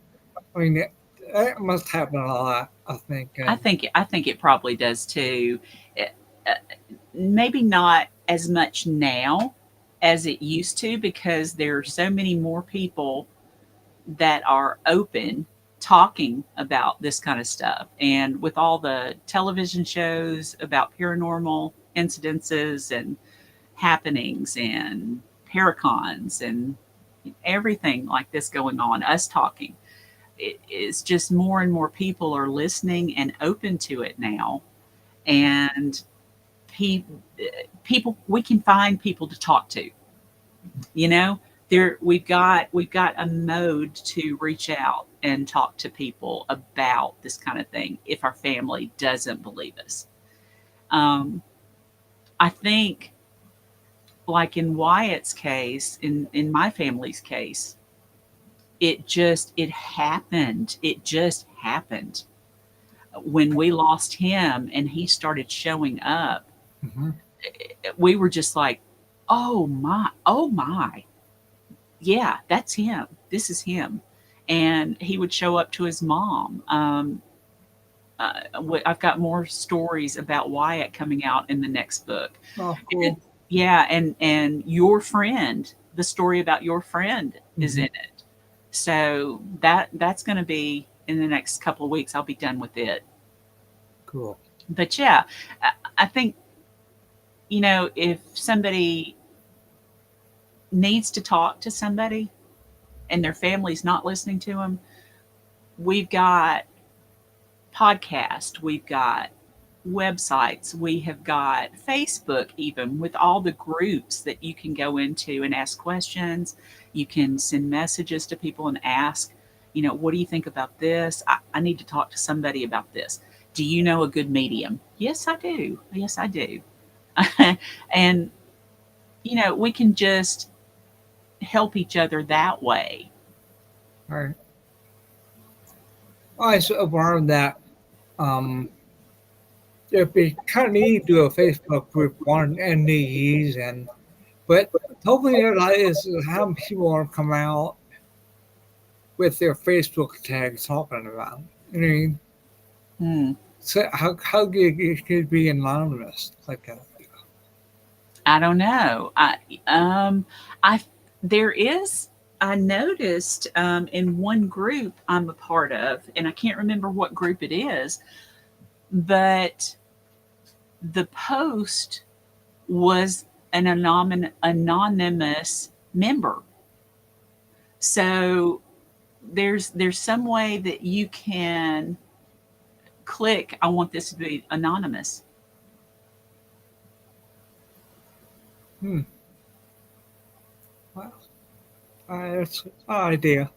I mean, it must happen a lot. I think, and I think it probably does too. It- uh, Maybe not as much now as it used to, because there are so many more people that are open talking about this kind of stuff. And with all the television shows about paranormal incidences and happenings and paracons and everything like this going on, us talking, it's just more and more people are listening and open to it now. And pe- people, we can find people to talk to, you know, there we've got a mode to reach out and talk to people about this kind of thing if our family doesn't believe us. um, I think, like in Wyatt's case, in my family's case, it just happened when we lost him and he started showing up. mhm. We were just like, oh my, yeah, that's him. This is him. And he would show up to his mom. I've got more stories about Wyatt coming out in the next book. Oh, And, cool. yeah, and your friend, the story about your friend is Hmm. in it. So that's going to be in the next couple of weeks. I'll be done with it. Cool. But yeah, I think, if somebody needs to talk to somebody and their family's not listening to them, we've got podcast, we've got websites, we have got Facebook, even with all the groups that you can go into and ask questions. You can send messages to people and ask, what do you think about this? I need to talk to somebody about this. Do you know a good medium? Yes, I do. Yes, I do. And, we can just help each other that way. All right. I sort of learned that um, if we kind of need to do a Facebook group on NDEs, and but hopefully that is how people are come out with their Facebook tags talking about it. I mean, Hmm. so how good it could be anonymous like that. I don't know. I there is. I noticed in one group I'm a part of, and I can't remember what group it is, but the post was an anonymous member. So there's some way that you can click, I want this to be anonymous. Hmm. Well, that's an idea.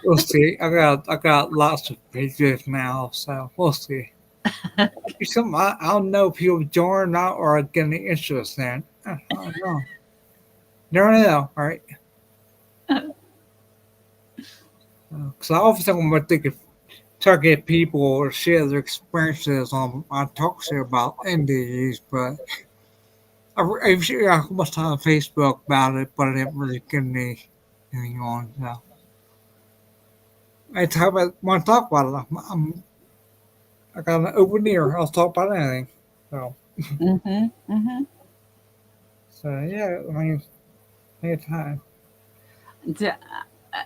We'll see. I got lots of pages now, so we'll see. Some I don't know if people join now or getting interest in. I don't know. Never know, right? Because I often want to think of target people or share their experiences on talk show about NDEs, but I've shared a much on Facebook about it, but I didn't really get anything on. So I talk about want to talk about it. I got an open ear. I'll talk about anything. So Mm-hmm. Mm-hmm. yeah, I mean, anytime.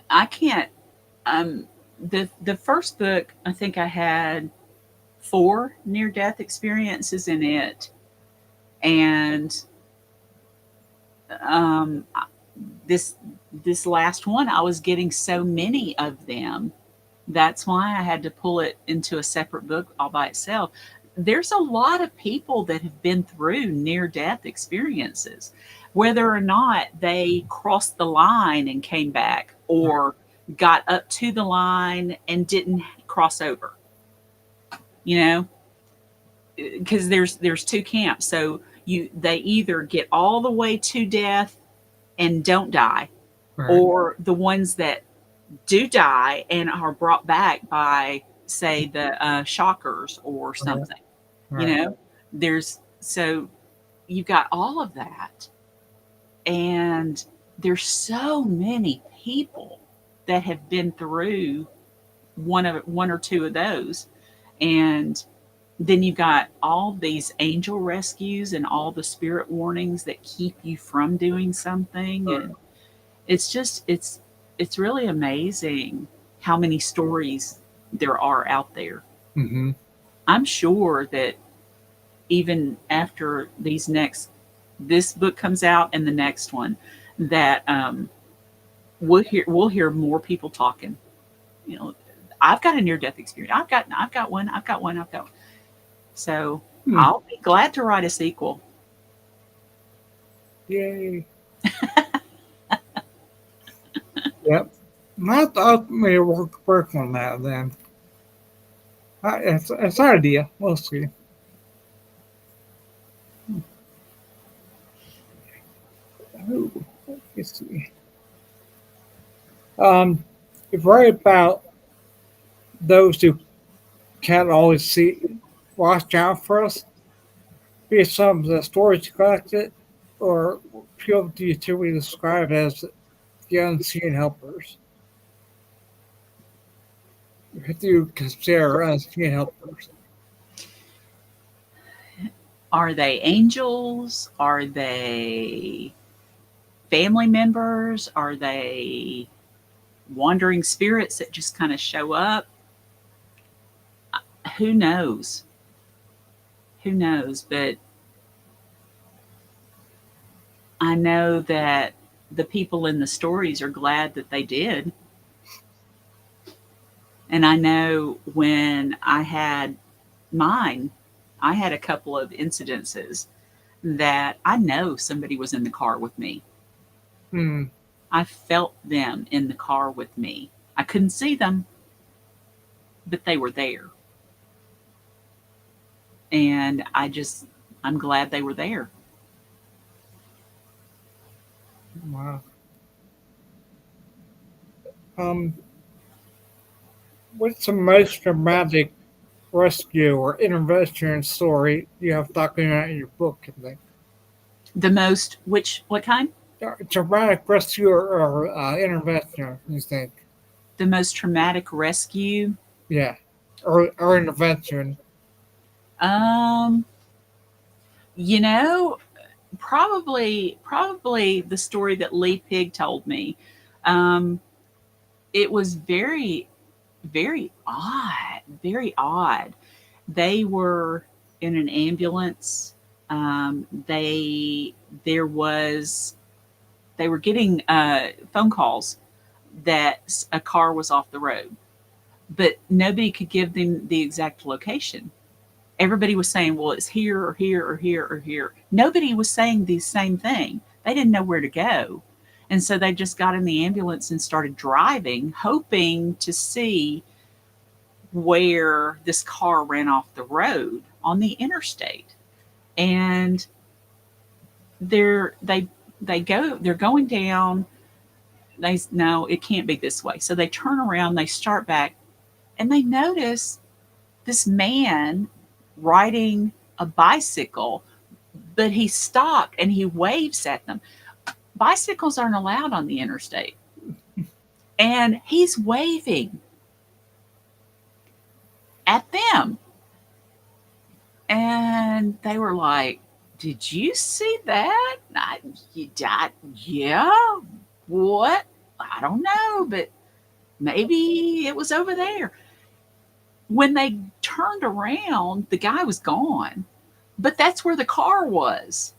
I can't. Um, the first book, I think I had four near death experiences in it, and um, this this last one, I was getting so many of them. That's why I had to pull it into a separate book all by itself. There's a lot of people that have been through near death experiences, whether or not they crossed the line and came back, or got up to the line and didn't cross over, you know, because there's two camps. So they either get all the way to death and don't die, Right, or the ones that do die and are brought back by, say, the shockers or right, something. You right. know, there's so. you've got all of that, and there's so many people that have been through one or two of those, and then you've got all these angel rescues and all the spirit warnings that keep you from doing something, and it's just it's really amazing how many stories there are out there. Mm-hmm. I'm sure that even after this book comes out and the next one, that we'll hear more people talking. You know, I've got a near death experience. I've got one. I've got one. I've got one. So Hmm. I'll be glad to write a sequel. Yay. Yep. I'll maybe work on that then. It's an idea. We'll see. Ooh, let's see. Um, if worry about those who can't always see, watch out for us. Be it some of the stories you collected, or people do you typically describe as the unseen helpers. Who do you consider unseen helpers? Are they angels? Are they family members? Are they wandering spirits that just kind of show up? Who knows? Who knows? But I know that the people in the stories are glad that they did. And I know when I had mine, I had a couple of incidences that I know somebody was in the car with me. Hmm. I felt them in the car with me. I couldn't see them, but they were there. And I'm glad they were there. Wow. Um, what's the most dramatic rescue or intervention story you have documented in your book? I think The most, what kind? dramatic rescue or intervention. You think? The most traumatic rescue. Yeah, or intervention. Um, you know, probably the story that Lee Pig told me. Um, it was very odd, very odd. They were in an ambulance. They there was they were getting phone calls that a car was off the road, but nobody could give them the exact location. Everybody was saying, well, it's here or here or here or here. Nobody was saying the same thing. They didn't know where to go. And so they just got in the ambulance and started driving, hoping to see where this car ran off the road on the interstate. And they're they they're going down. They no, it can't be this way. So they turn around, they start back, and they notice this man riding a bicycle, but he stopped and he waves at them. Bicycles aren't allowed on the interstate. And he's waving at them. And they were like, did you see that? Yeah. What? I don't know, but maybe it was over there. When they turned around, the guy was gone, but that's where the car was.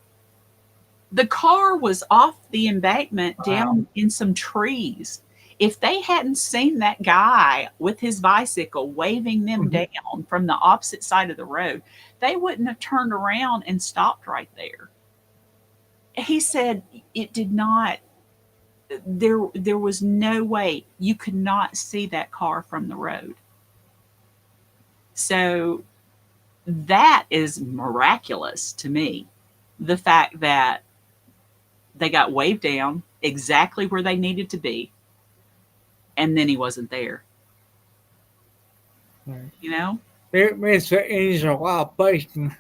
The car was off the embankment Wow. down in some trees. If they hadn't seen that guy with his bicycle waving them Mhm. down from the opposite side of the road, they wouldn't have turned around and stopped right there. He said it did not there was no way you could not see that car from the road. So that is miraculous to me. The fact that they got waved down exactly where they needed to be, and then he wasn't there. Right. You know, It makes the angel out biting.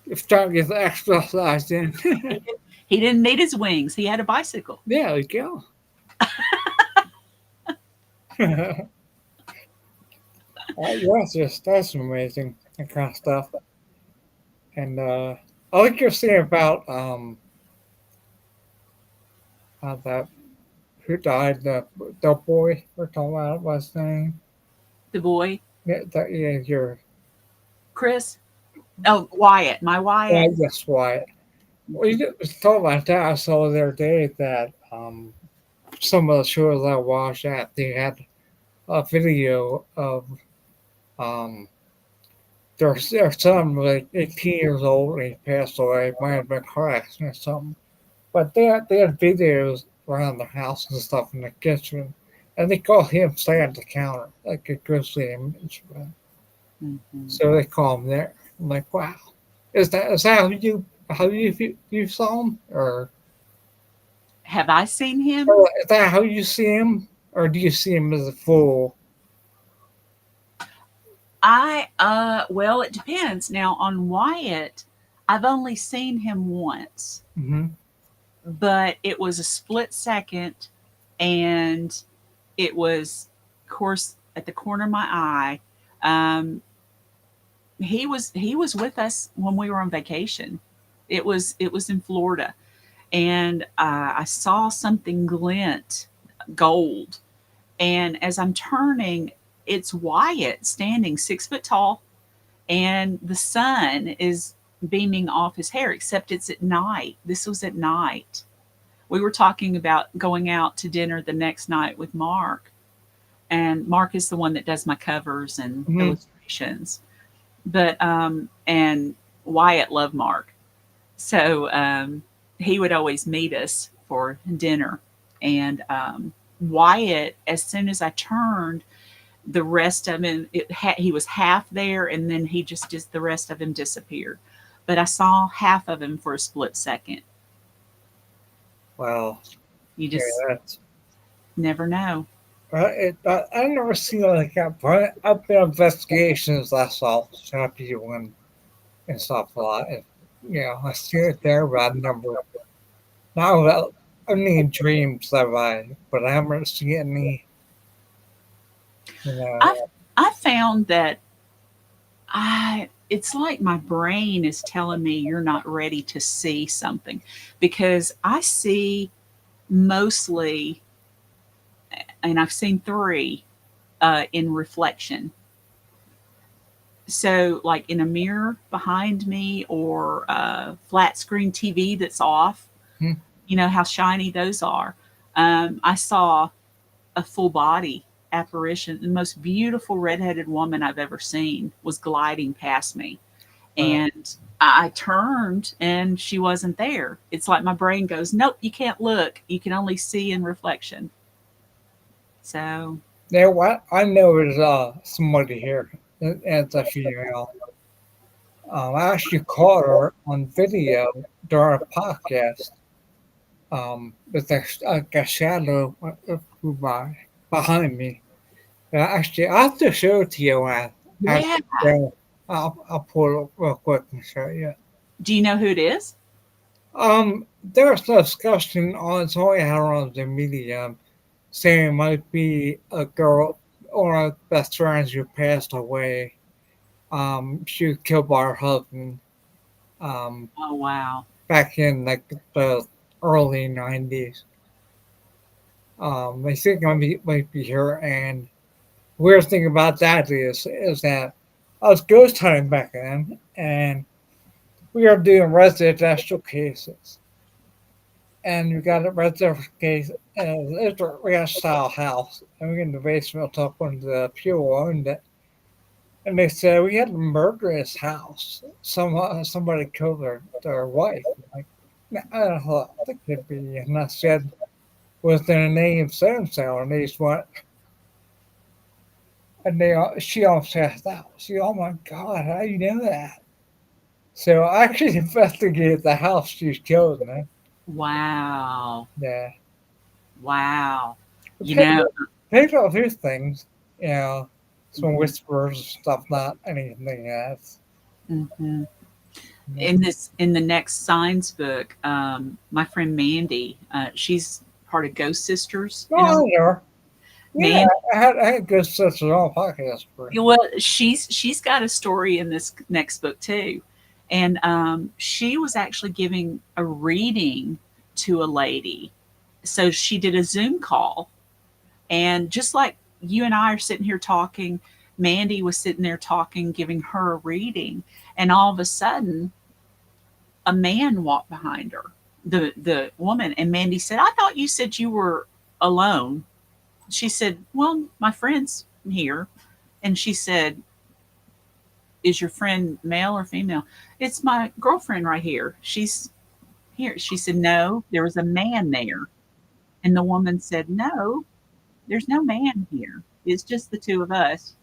If trying to get the exercise in. He didn't need his wings. He had a bicycle. Yeah, there you go. That's amazing, that kind of stuff. And I like you're saying about that who died, the boy we're talking about, what's his name? The boy, Yeah, yeah, your Chris. Oh, Wyatt. My Wyatt. yes, Wyatt. Well, you just talking about that. I saw the other day that some of the shows I watched at they had a video of um their son was like 18 years old and he passed away, might have been a car accident or something. But they had videos around the house and stuff in the kitchen, and they call him stay at the counter, like a ghostly image. Mm-hmm. So they call him there. I'm like, wow, is that how you saw him, Have I seen him? or is that how you see him, or do you see him as a fool? Well, it depends. Now on Wyatt, I've only seen him once, Mm-hmm. but it was a split second, and it was, of course, at the corner of my eye. Um, he was with us when we were on vacation. It was in Florida, and I saw something glint gold, and as I'm turning, it's Wyatt standing 6 foot tall, and the sun is beaming off his hair. Except it's at night. This was at night. We were talking about going out to dinner the next night with Mark, and Mark is the one that does my covers and Mm-hmm. illustrations. But and Wyatt loved Mark, so he would always meet us for dinner. And Wyatt, as soon as I turned, the rest of him, he was half there, and then he just the rest of him disappeared. But I saw half of him for a split second. Wow. You Yeah, just that's. never know. I never seen like that, but I've been investigations. That's all. Shot people and stuff a lot. And, I see it there, but I never. Now that only in dreams have I, but I haven't seen any. You know. I I found that I it's like my brain is telling me you're not ready to see something, because I see mostly, and I've seen three in reflection. So, like in a mirror behind me, or a flat screen TV that's off, Hmm. you know how shiny those are. I saw a full body apparition. The most beautiful redheaded woman I've ever seen was gliding past me. Uh, And I turned and she wasn't there. It's like my brain goes, nope, you can't look. You can only see in reflection. So, Now what I know is somebody here. It's a female. I actually caught her on video during a podcast. With a shadow flew by behind me. Actually, I have to show it to you when I have yeah. to. I'll pull it up real quick and show you. Do you know who it is? There's no discussion on it's only had on the media saying it might be a girl or a best friend who passed away. She was killed by her husband. Um, Oh, wow. back in like the early '90s. They think might be her. And weird thing about that is that I was ghost hunting back then, and we are doing residential cases. And we got a residential case, and it's a ranch style house, and we in the basement talking to the people who owned it. And they said we had a murderous house. Somebody killed their wife. Like, I don't know what it could be. And I said, was their name so and so? And they just went, and she almost passed out. She, oh my God, how do you know that? So I actually investigated the house she was killed in. Wow. Yeah. Wow. But You know, take all these things, you some mhm, whispers and stuff, not anything else. mhm. In the next science book, my friend Mandy, she's part of Ghost Sisters. You know, Oh, there. Yeah, Mandy. I had good sisters on podcast for. Well, she's got a story in this next book too, and she was actually giving a reading to a lady. So she did a Zoom call, and just like you and I are sitting here talking, Mandy was sitting there talking, giving her a reading, and all of a sudden, a man walked behind her, the woman, and Mandy said, "I thought you said you were alone." She said, "Well, my friend's here," and she said, "Is your friend male or female?" "It's my girlfriend right here. She's here." She said, "No, there was a man there." And the woman said, "No, there's no man here. It's just the two of us."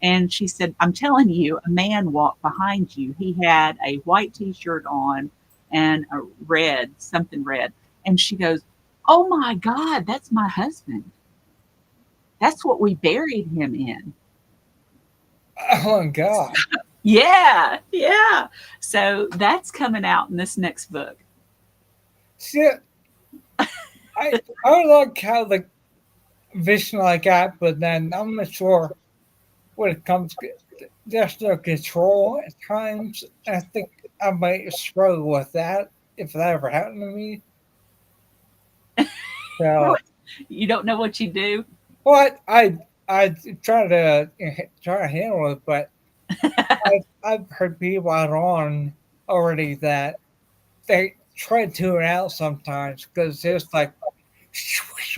And she said, "I'm telling you, a man walked behind you. He had a white t shirt on and a red, something red." And she goes, "Oh my God, that's my husband. That's what we buried him in." Oh my God. Yeah, yeah. So that's coming out in this next book. Shit. I like how the vision like that, but then I'm not sure when it comes to there's no control at times. I think I might struggle with that if that ever happened to me. So You don't know what you do. what I try to handle it, but I've heard people out on already that they try to tune it out sometimes because it's like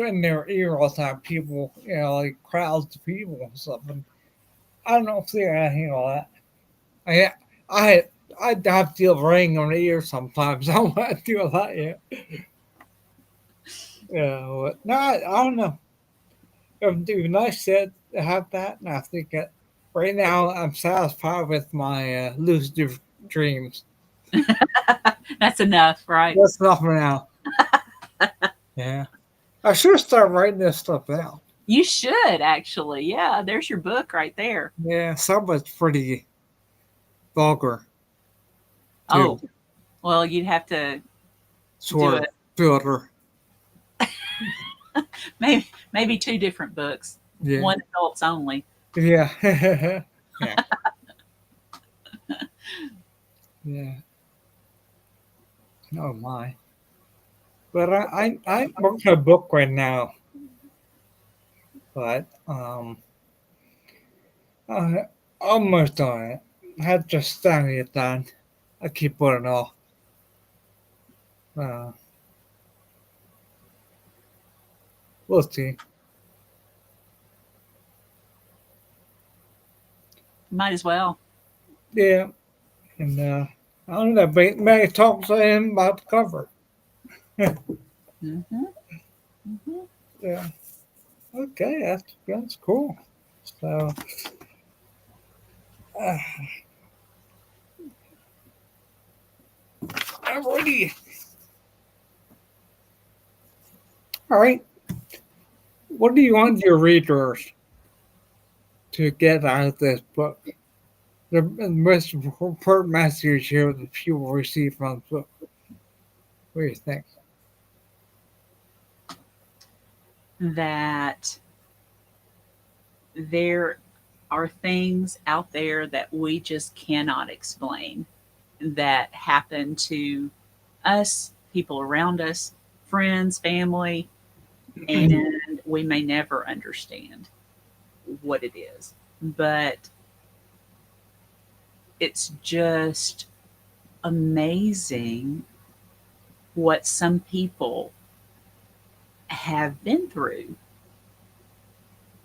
in their ear all the time. People, like crowds of people and stuff. And I don't know if they're gonna handle that. I I I'd have to deal with ring on the ear sometimes. I don't want to deal with that yet. Yeah, but no, I don't know. It would be nice to have that, and I think that right now I'm satisfied with my lucid dreams. That's enough, right? That's enough for now. Yeah, I should start writing this stuff down. You should actually. Yeah, there's your book right there. Yeah, some of it's pretty vulgar Oh, too. well, you'd have to do Sort of it. filter. Maybe two different books, Yeah, one adults only. yeah, yeah, yeah. Oh my! But I'm working a book right now. But I almost done it. I had to study it done. I keep putting it off. Uh, we'll see. Might as well. Yeah, and I don't know. May talk to him about the cover. Hmm. Hmm. Yeah. Okay, that's cool. So, uh, alrighty. All right. What do you want your readers to get out of this book? The most important message here that people receive from the book. What do you think? That there are things out there that we just cannot explain that happen to us, people around us, friends, family, and we may never understand what it is. But it's just amazing what some people have been through,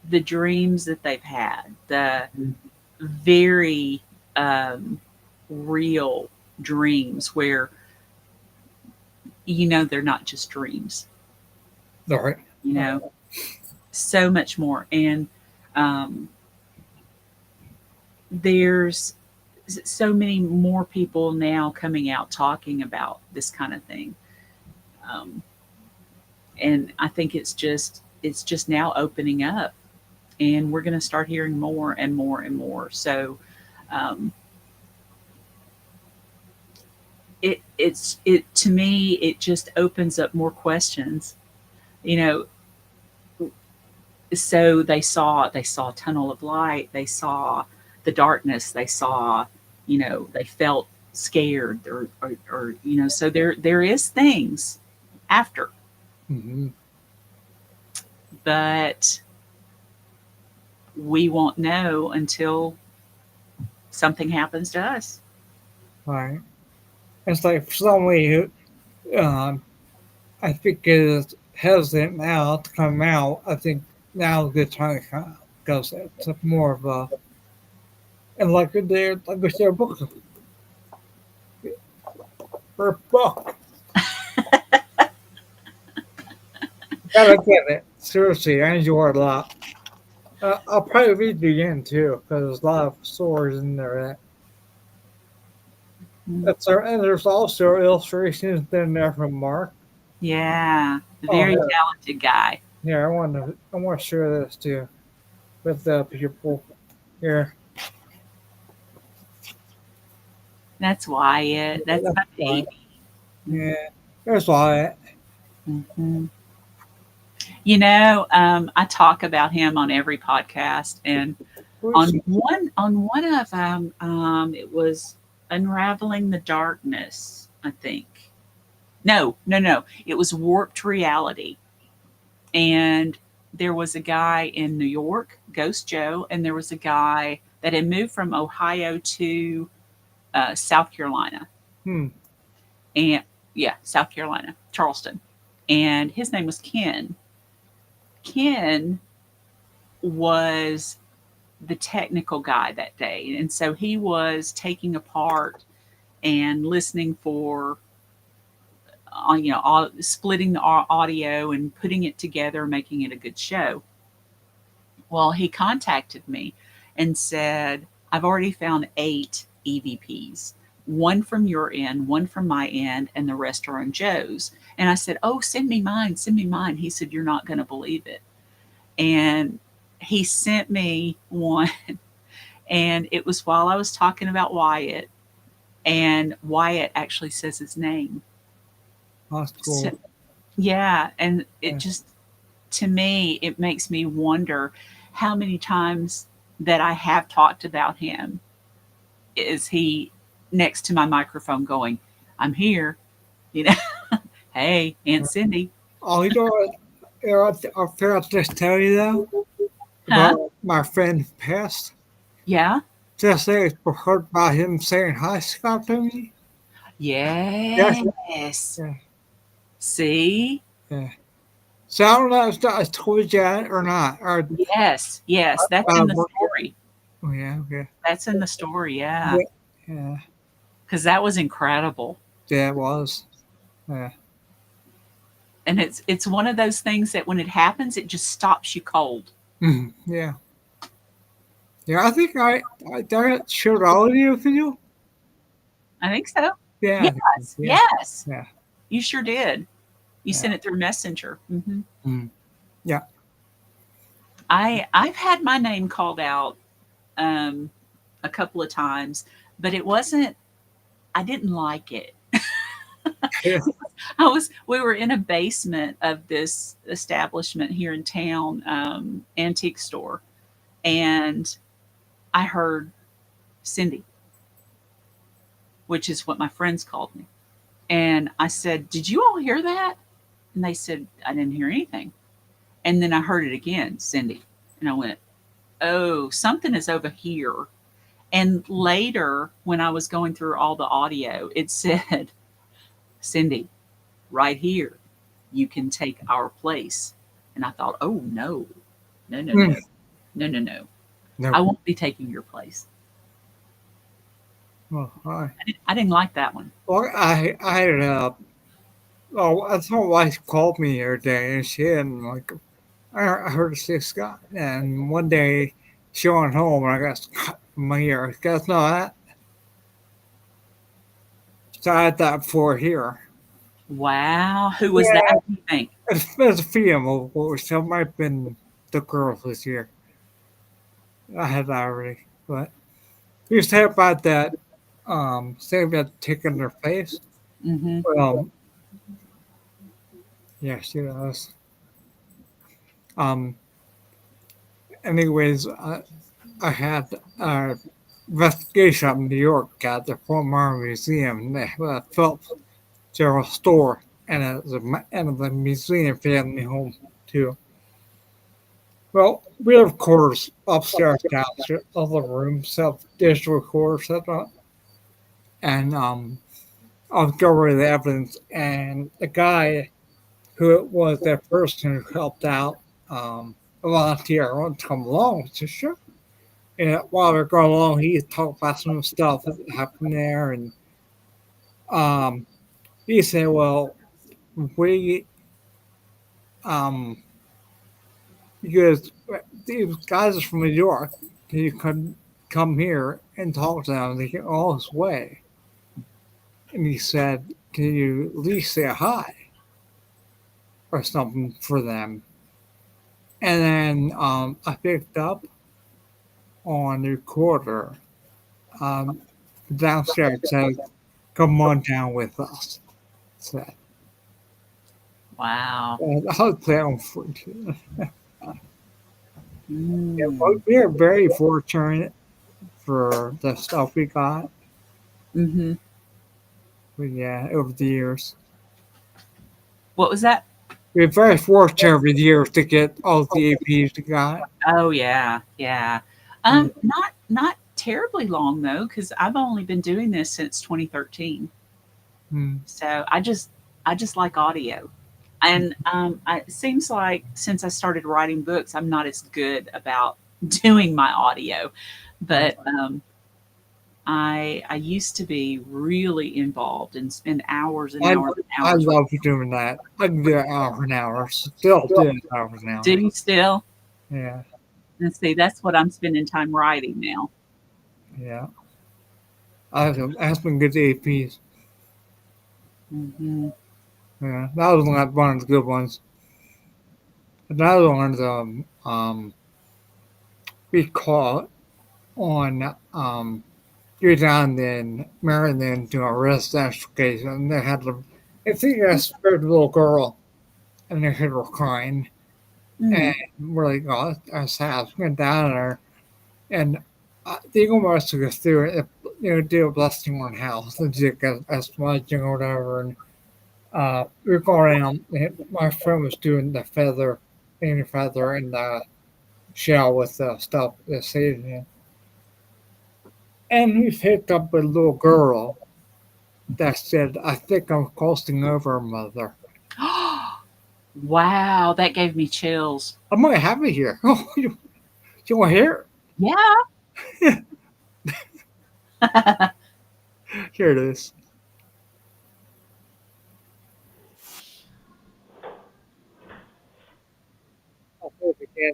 the dreams that they've had, the very real dreams where they're not just dreams, All right. you know, so much more. And um, there's so many more people now coming out talking about this kind of thing. Um, and I think it's just now opening up, and we're going to start hearing more and more and more. So um, it to me, it just opens up more questions, you know. So they saw a tunnel of light, they saw the darkness, they saw, they felt scared, or so there is things after, Mm-hmm. but we won't know until something happens to us. Right. It's like for somebody who, I think is hesitant now to come out. I think now is a good time to come out because it's more of a, and like their book or book. Gotta get it. Seriously, I enjoy it a lot. I'll probably read it again too because there's a lot of stories in there. And there's also illustrations in there from Mark. Yeah, Oh, very talented guy. yeah, I want to share this too with the people here. That's Wyatt. That's That's my why. baby. Yeah, there's why. Mhm. I talk about him on every podcast, and on one of them, it was Unraveling the Darkness, I think. No, no, no. It was Warped Reality, and there was a guy in New York, Ghost Joe, and there was a guy that had moved from Ohio to South Carolina, Hmm. and yeah, South Carolina, Charleston, and his name was Ken. Ken was the technical guy that day. And so he was taking apart and listening for, splitting the audio and putting it together, making it a good show. Well, he contacted me and said, I've already found 8 EVPs, one from your end, one from my end, and the rest are on Joe's. And I said, oh, send me mine, send me mine. He said, you're not going to believe it. And he sent me one. And it was while I was talking about Wyatt, and Wyatt actually says his name. That's So, cool. yeah, and it Yeah. just, to me, it makes me wonder how many times that I have talked about him is he next to my microphone going, I'm here, you know, hey, Aunt Cindy. Oh, I forgot to tell you though Huh? about my friend who passed. Yeah. Just say I heard about him saying hi, Scott to me. Yes. Yes. Yeah. See? Yeah. So I don't know if I told you that or not. Or Yes. Yes. That's in the oh, story. yeah, okay. That's in the story. Yeah. Yeah, yeah, Because that was incredible. yeah, it was. Yeah. And it's one of those things that when it happens, it just stops you cold. Mhm, yeah. Yeah, I think I showed all of you video. I think so. Yeah, I think so. Yes, Yeah, yes, yeah, you sure did. You yeah. sent it through Messenger. Mm, yeah. I've had my name called out um, a couple of times, but it wasn't. I didn't like it. Yeah. We were in a basement of this establishment here in town, antique store, and I heard Cindy, which is what my friends called me. And I said, did you all hear that? And they said, I didn't hear anything. And then I heard it again, Cindy. And I went, oh, something is over here. And later, when I was going through all the audio, it said, Cindy, right here, you can take our place. And I thought, oh, no, no, no, Mm, no, no, no, no. I no. won't be taking your place. Oh, hi. I didn't like that one. Well, I had I thought my wife called me the other day and she had like I heard her say Scott and one day she went home and I got Scott in my ear. You guys know that? So I had that before here. Wow. Who was that, Yeah, do you think? it's a female, so it might have been the girl this year. I had that already, but we used to have about that same about taking their face. Mm-hmm. Well, yeah, she does. Um, anyways, I had a investigation up in New York at the former museum. They have a Phillips general store and the museum family home too. Well, we have quarters upstairs, downstairs, other rooms have digital recorders set up, and I'll go over the evidence. And the guy who was that person who helped out, a volunteer, wanted to come along to sure. And while we're going along, he talked about some stuff that happened there, and um, he said, "Well, we um, because these guys are from New York, you could come here and talk to them. They get all this way." And he said, "Can you at least say hi or something for them?" And then I picked up on the recorder um, downstairs said, "Come on down with us." Said, Wow. and I'll play on for you. Yeah, Mm. we are very fortunate for the stuff we got. Mm-hmm. But yeah, over the years, What was that? we're very fortunate over the years to get all the APs we got. Oh yeah, yeah. Yeah. Not terribly long though, because I've only been doing this since 2013. Mm. So I just like audio, and it seems like since I started writing books, I'm not as good about doing my audio, but I used to be really involved and spend hours and I hours and I hours. love doing that. I can do it hours and hours. Still do it hours and Do hours. you still? Yeah, And see, that's what I'm spending time writing now. yeah. I have some good APs. Hmm. Yeah, that was one of the good ones. Another one of them, we caught on you're down in Maryland doing a residential case, and they had a, I think a scared little girl, and they heard her crying, and Mm. we're like, oh, that's sad. Went down there, and they almost took us through it, do a blessing on house, and did a smudging or whatever, and we were going around. My friend was doing the feather, any feather, and the shell with the stuff, the seasoning. And we picked up a little girl that said, "I think I'm crossing over, mother." Wow, that gave me chills. I might have it here. Oh, you want to hear Yeah. it? Here it is. I'll play it again.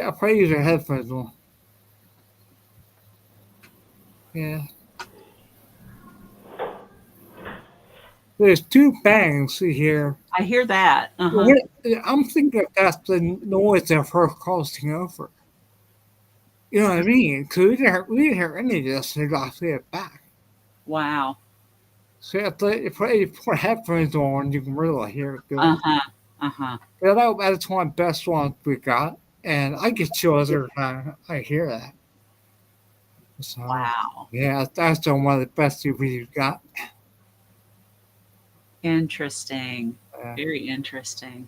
I'll probably use your headphones on. Yeah. There's two bangs here. I hear that. Uh-huh. What, I'm thinking that's the noise of her crossing over. You know what I mean? Because we didn't hear any of this until I see it back. Wow. So if you put headphones on, you can really hear it good. Uh-huh. Uh-huh. Yeah, that's one of the best ones we got. And I get chills every time I hear that. So, Wow. yeah, that's one of the best CDs we've got. Interesting. Uh, Very interesting.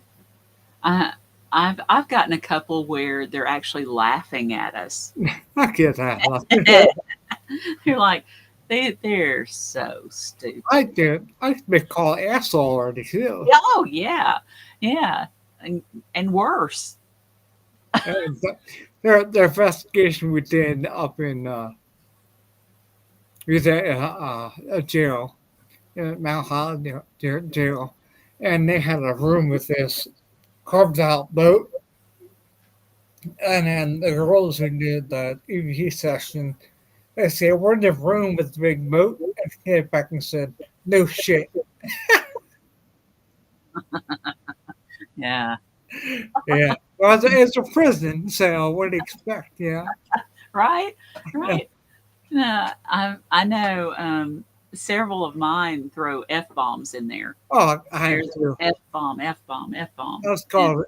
Uh, I've gotten a couple where they're actually laughing at us. I get that. You're like, they're so stupid. I did. I've been called asshole already, too. Oh yeah, yeah, and worse. And their investigation we did up in we was at a jail, Mount Holly jail, and they had a room with this carved out boat. And then the girls who did the EVP session, they said, "We're in the room with the big boat." And he came back and said, "No shit." Yeah. Yeah. Well, it's a prison, so what do you expect? Yeah. Right. Yeah. Right. No, I know several of mine throw f bombs in there. Oh, I have There's to. f bomb, f bomb, f bomb. I was And called.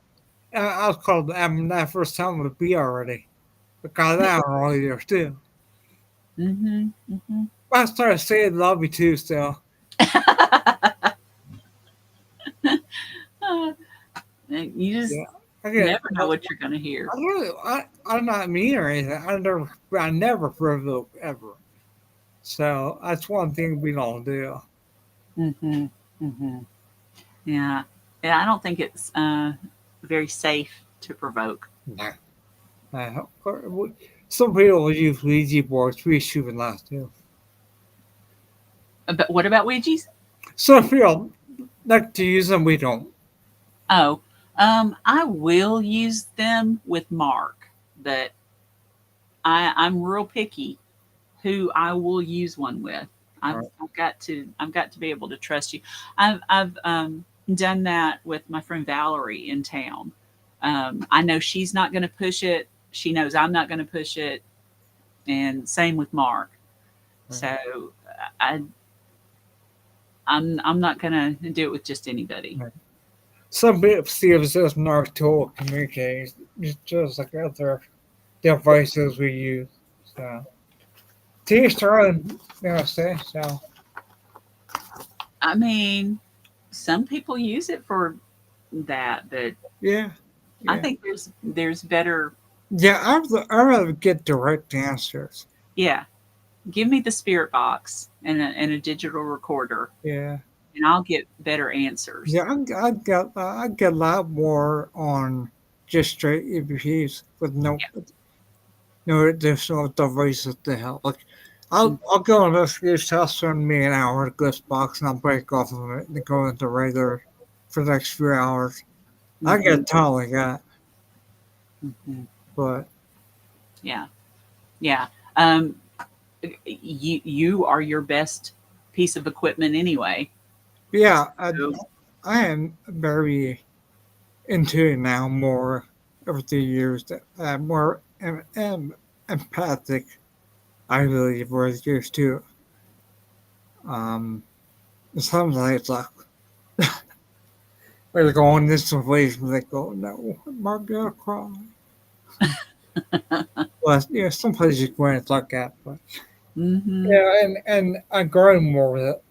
I was called. I mean, that first time with a B already because I don't really there too. mhm, mhm. I started saying love you too. So You just yeah, I get. never know what you're going to hear. I'm not mean or anything. I never provoke ever. So that's one thing we don't do. Mhm, mhm. Yeah, yeah. I don't think it's very safe to provoke. Nah. Some people use Ouija boards. We shoot last too. But what about Ouija's? Some people like to use them. We don't. Oh, I will use them with Mark, but I'm real picky who I will use one with. All right. I've got to be able to trust you. I've done that with my friend Valerie in town. I know she's not going to push it. She knows I'm not going to push it, and same with Mark. Right. So I I'm not going to do it with just anybody. Right. Some people see it as just another tool of communicating. It's just like other devices we use. So, to each their own, say. So, I mean, some people use it for that, but yeah, I yeah. think there's better. Yeah, I'd rather get direct answers. Yeah, give me the spirit box and a digital recorder, Yeah. and I'll get better answers. Yeah, I get a lot more on just straight EVPs with no additional devices to help. Like, Yeah. I'll go investigate test on me an hour at Ghost Box and I'll break off of it and go into regular for the next few hours. I Mhm, get totally that, mhm. but Yeah, yeah. Um, you are your best piece of equipment anyway. yeah, So, I am very into it now more over the years. That more empathic, I believe, was used to. Um, sometimes it's like we're going this way, and they go, no, I'm not gonna cry. Well, yeah, some places you go in, it's like that, but hmm yeah, and I'm growing more with it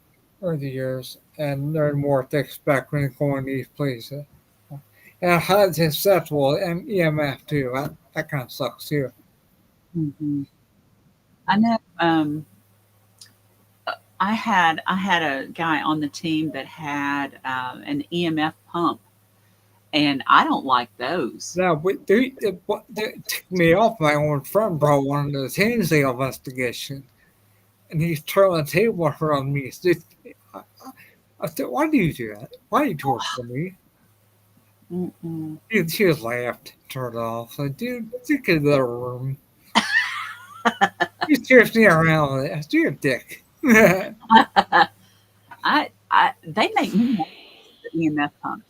over the years and learn more what to expect when going to these places. And I had susceptible and EMF too. That kind of sucks too. hmm I know. I had a guy on the team that had an EMF pump, and I don't like those. Now, they took me off my own friend brought one of the Tinsley investigation, and he's turning the table around me. I, I said, "Why do you do that? Why do you torture me?" Mm-mm. She just laughed, turned it off. Like, dude, get in the room. You tears me around with it. You're a dick. Yeah, I they make me nervous, the EMF pumps.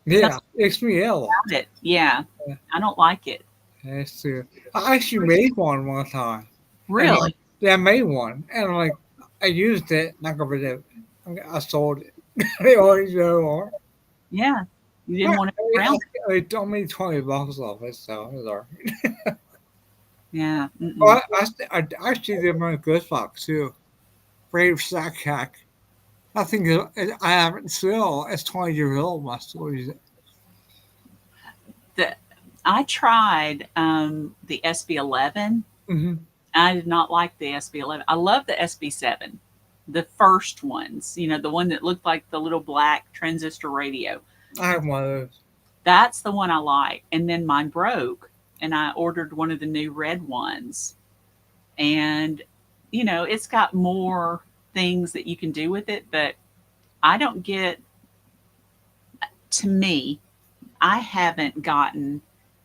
Something makes me ill. about it. Yeah, Yeah, I don't like it. that's true. I actually made one time, and Really? I made one, and like I used it, not gonna do it. I sold it. They always know more. Yeah. You didn't I, want to be around it. they told me $20 off it, so it was alright. Yeah. Mm-mm. Well, I actually did my good box too. Brave Sack Hack. I think I have it still. It's 20 years old. I still use it. The I tried the SB11. Hmm. I did not like the SB11. I love the SB7, the first ones. You know, the one that looked like the little black transistor radio. I have one of those. That's the one I like. And then mine broke, and I ordered one of the new red ones. And it's got more things that you can do with it, but I don't get to me, I haven't gotten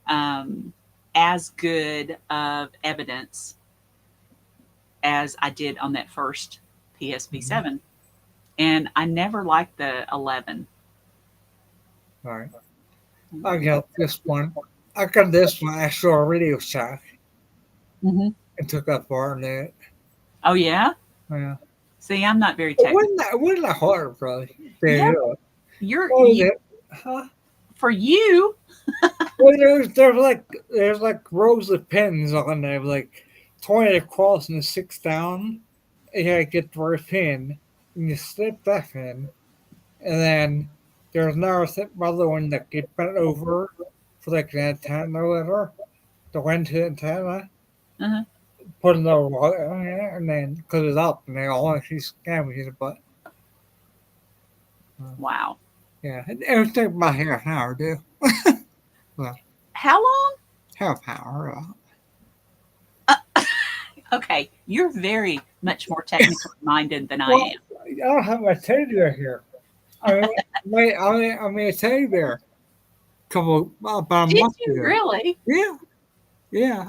um, as good of evidence as I did on that first Mhm. PSP 7. And I never liked the 11. All right. I got this one. I got this one after a Radio Shack Hmm. and took that part in it. Oh yeah. Yeah. See, I'm not very It technical. wasn't that hard, really. There Yeah, you go. you're What was you it? Huh? for you. Well, there's like rows of pins on there, like 20 across and 6 down. You gotta get the right pin, and you slip that pin, and then there's another one that get bent over for like an antenna or whatever, the wind to the antenna. Uh-huh. Put another wire on there, and then because it's up, and they all actually scan me in the butt. Uh, Wow. yeah, it would take about half an hour, too. Well, How long? half an hour. Okay, you're very much more technically minded than I Well, am. I don't have my teddy bear here. I made a teddy bear about a Did month you ago. really? Yeah, yeah.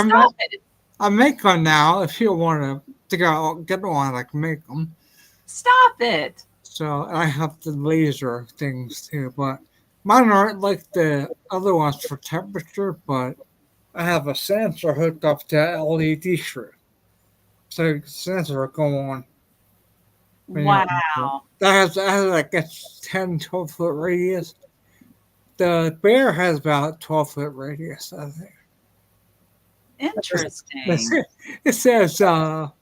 Stop it. I make one now. If you want to go get one, I can make them. Stop it. So I have the laser things too, but mine aren't like the other ones for temperature. But I have a sensor hooked up to LED strip, so the sensor will go on when you want it. Wow. That has like a 10, 12 foot radius. The bear has about 12 foot radius, I think. That's Interesting. it. It says, will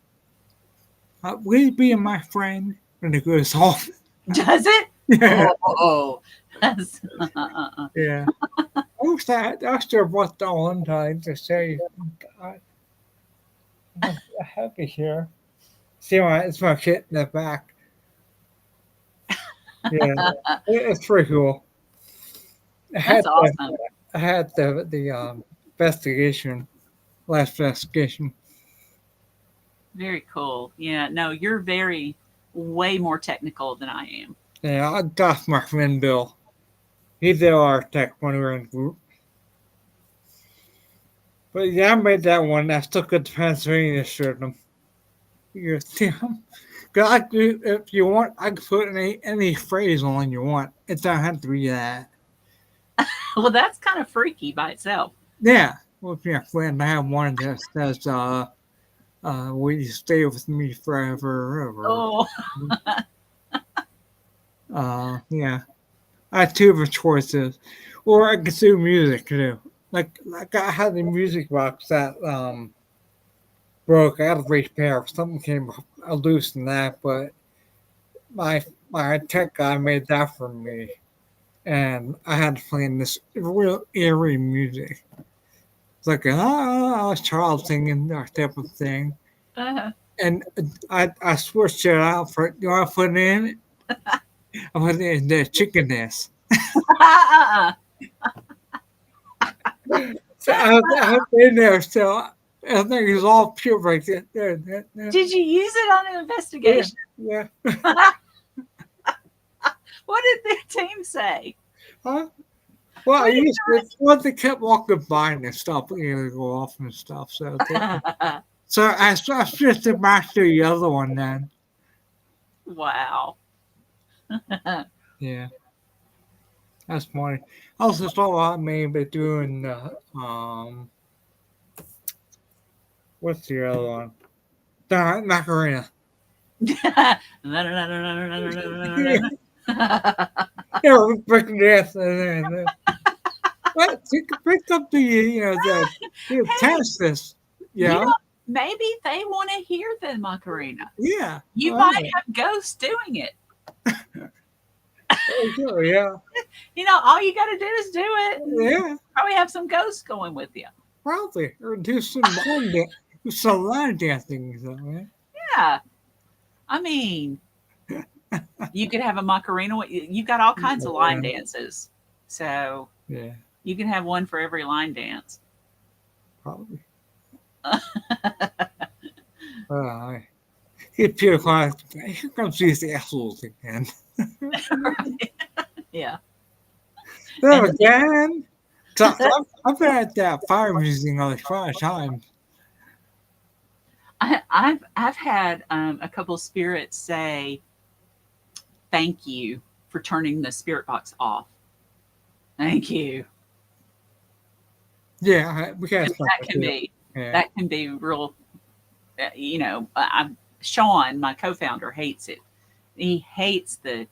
you be my friend? And it goes off. Does it? Yeah. Oh, that's Yeah. I still brought the one time to say, God, I'm happy here. See, it's my kit in the back. Yeah. It's pretty cool. I that's had the, awesome. I had the investigation, last investigation. Very cool. Yeah, no, you're very way more technical than I am. Yeah, I got my friend Bill. He did our tech when we were in group. But yeah, I made that one. I still got the Pennsylvania shirt. You Tim, if you want, I can put any phrase on you want. It don't have to be that. Well, that's kind of freaky by itself. Yeah. Well, if you're a friend, I have one that says, will you stay with me forever? Or, Oh, yeah. I have two of choices. Or I could do music too. Like I had the music box that broke. I had to repair. Something came loose in that, but my tech guy made that for me, and I had to play this real eerie music. It's like a child singing that type of thing, uh, and I switched it out for you know I put it in. I put it in the chicken nest. uh-uh. So I was in there, so I think it's all pure right there. Did you use it on an Yeah, investigation? yeah. What did the team say? Huh? Well, I What did used to, well, they kept walking by and stuff, go off and stuff. So I switched it back to the other one then. Wow. Yeah, that's funny. I also thought about maybe doing what's the other one? The Macarena. Yeah, we're breaking dance and then. But you can pick up the Hey, Texas. you Yeah, know, maybe they want to hear the Macarena. yeah. You All might right. have ghosts doing it. Oh, sure, yeah, All you got to do is do it, and yeah. probably have some ghosts going with you. Probably or do some line dancing. So, yeah. Yeah. I mean, you could have a Macarena. You've got all kinds of line Yeah, dances. So yeah, you can have one for every line dance. probably. I get pure class. Here comes these assholes again. Right? Yeah. Them And again. So I've been at that fire museum like 5 times. I've had a couple of spirits say thank you for turning the spirit box off. Thank you. Yeah, we got stuff That to can do. be Yeah. that can be real. Sean, my co-founder, hates it. He hates the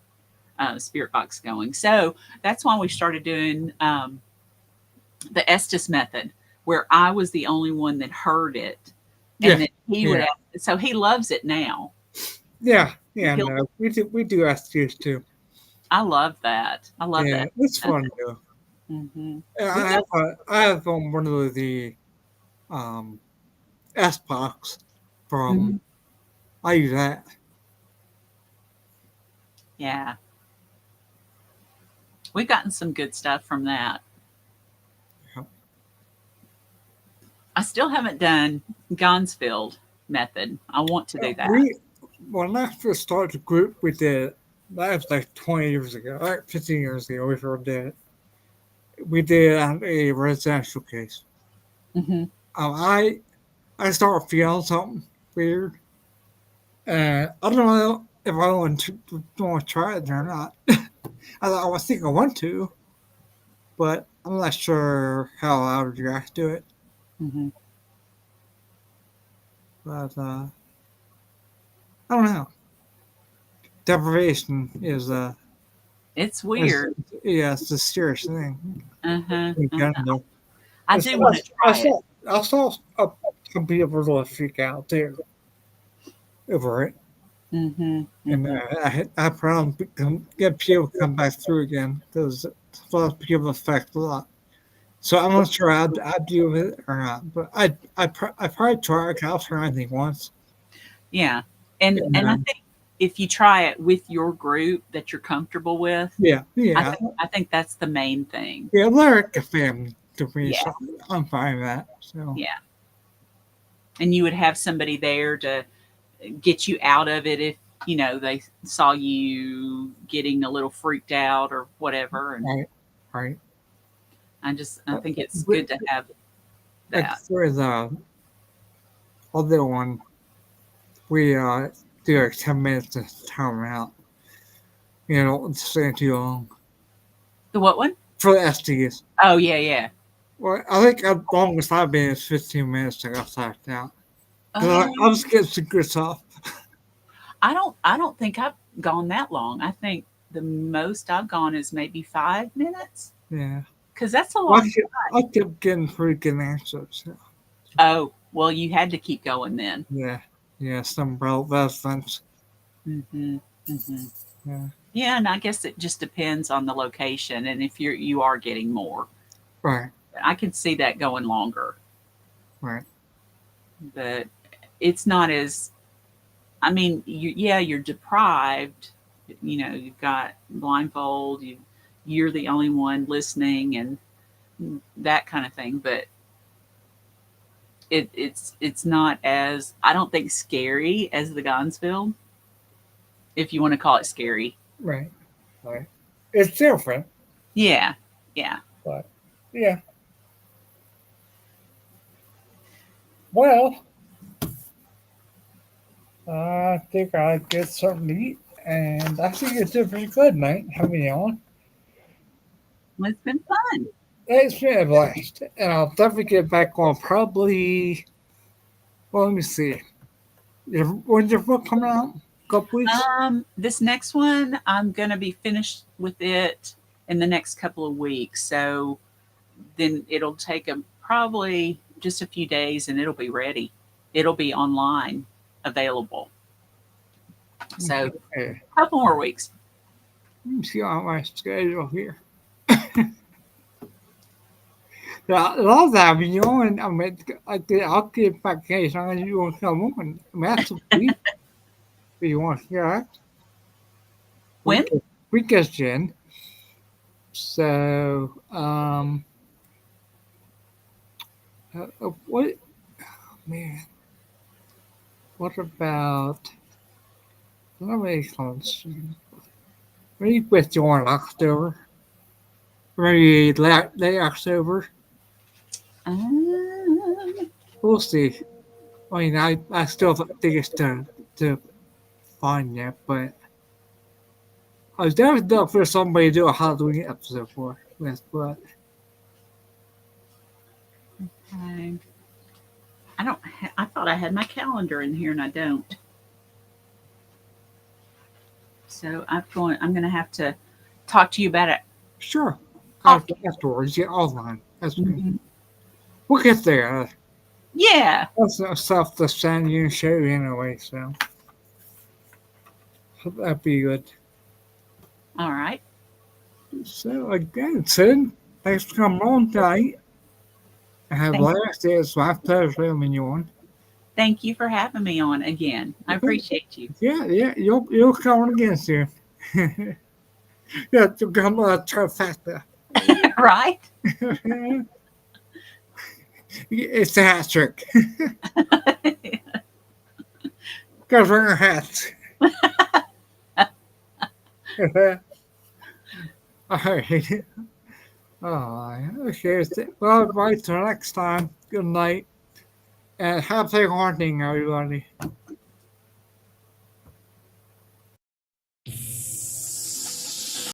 spirit box going. So that's why we started doing the Estes method, where I was the only one that heard it, Yeah. and that he would. Yeah. So he loves it now. Yeah. Yeah. He'll, No, we do STs too. I love that. I love Yeah, that. it's fun too. Hmm. Yeah, We got. I have one of the um S box from Mhm. I use that. Yeah, we've gotten some good stuff from that. Yeah. I still haven't done Gonsfield method. I want to do that. We when I first started the group, we did that was like 20 years ago, like 15 years ago. We first did it. We did a residential case. Hmm. Um, I I started feeling something weird, and I don't know if I want to try it or not. I think I want to, but I'm not sure how I would react to it. Hmm. But I don't know. Deprivation It's is weird. yeah, it's a serious thing Uh-huh. in general. I I do want to I try it. saw some people really freak out too over it, Hmm. and Hmm. I probably get people come back through again because a lot of people affect a lot. So I'm not sure I'd deal with it or not, but I probably try. I'll try anything once. Yeah. And, And I think if you try it with your group that you're comfortable with, yeah, I yeah, think I think that's the main thing. yeah. They're like a family to me, Yeah. so I'm fine with that. So Yeah. And you would have somebody there to get you out of it if, they saw you getting a little freaked out or whatever. And right, right. I think it's But, good to have like that. for the other one, we do like 10 minutes to time out. You know, don't stay too long The what one? for the SDs. Oh yeah, yeah. Well, I think the longest I've been is 15 minutes to go tapped out. Cause I Um, was getting some good stuff. I don't think I've gone that long. I think the most I've gone is maybe 5 minutes Yeah, because that's a well, long I time. kept getting pretty good answers. So. Oh, well, you had to keep going then. Yeah, yeah, some relevance. Hmm. Hmm. Yeah, Yeah, and I guess it just depends on the location and if you are getting more. right, I can see that going longer, right. but it's not as. I mean, you're deprived. You've got blindfold. You're the only one listening and that kind of thing. But it's not as, I don't think, scary as the Gonsville, if you want to call it scary. Right. Right. It's different, Yeah, yeah. but yeah. Well, I think I get something to eat, and I think it's a pretty good night having you on. Well, it's been fun. It's been a blast, and I'll definitely get back on probably. Well, let me see. When's your book coming out? Couple weeks. This next one, I'm gonna be finished with it in the next couple of weeks. So then it'll take a probably just a few days, and it'll be ready. It'll be online, available. So Okay. a couple more weeks. Let me see on my schedule here. Yeah, a lot of that, you know, and I mean, I'll get back case on you want to come on. I mean, that's a week. If you want to hear that, When? we get you in. So, what, man, what about, let me consider. Maybe with you in October. Maybe late October. Um, We'll see. I mean, I still think it's to find yet, but I was definitely up for somebody to do a Halloween episode for. with, but Okay. I don't. I thought I had my calendar in here, and I don't. So I'm going to have to talk to you about it. sure. Off. Afterwards, yeah, offline. Mhm. We'll get there. Yeah. That's not stuff to send you and show you anyway, so that'd be good. All right. So again, Sid, thanks for coming on tonight. I have Thank, last day. It's my pleasure having you on. thank you for having me on again. I appreciate you. Yeah, you'll come on again soon. Yeah, to come trifecta. Right. It's a hat trick. Gotta wear hats. Alright. Okay. Well, bye till next time. Good night. And happy hunting, everybody.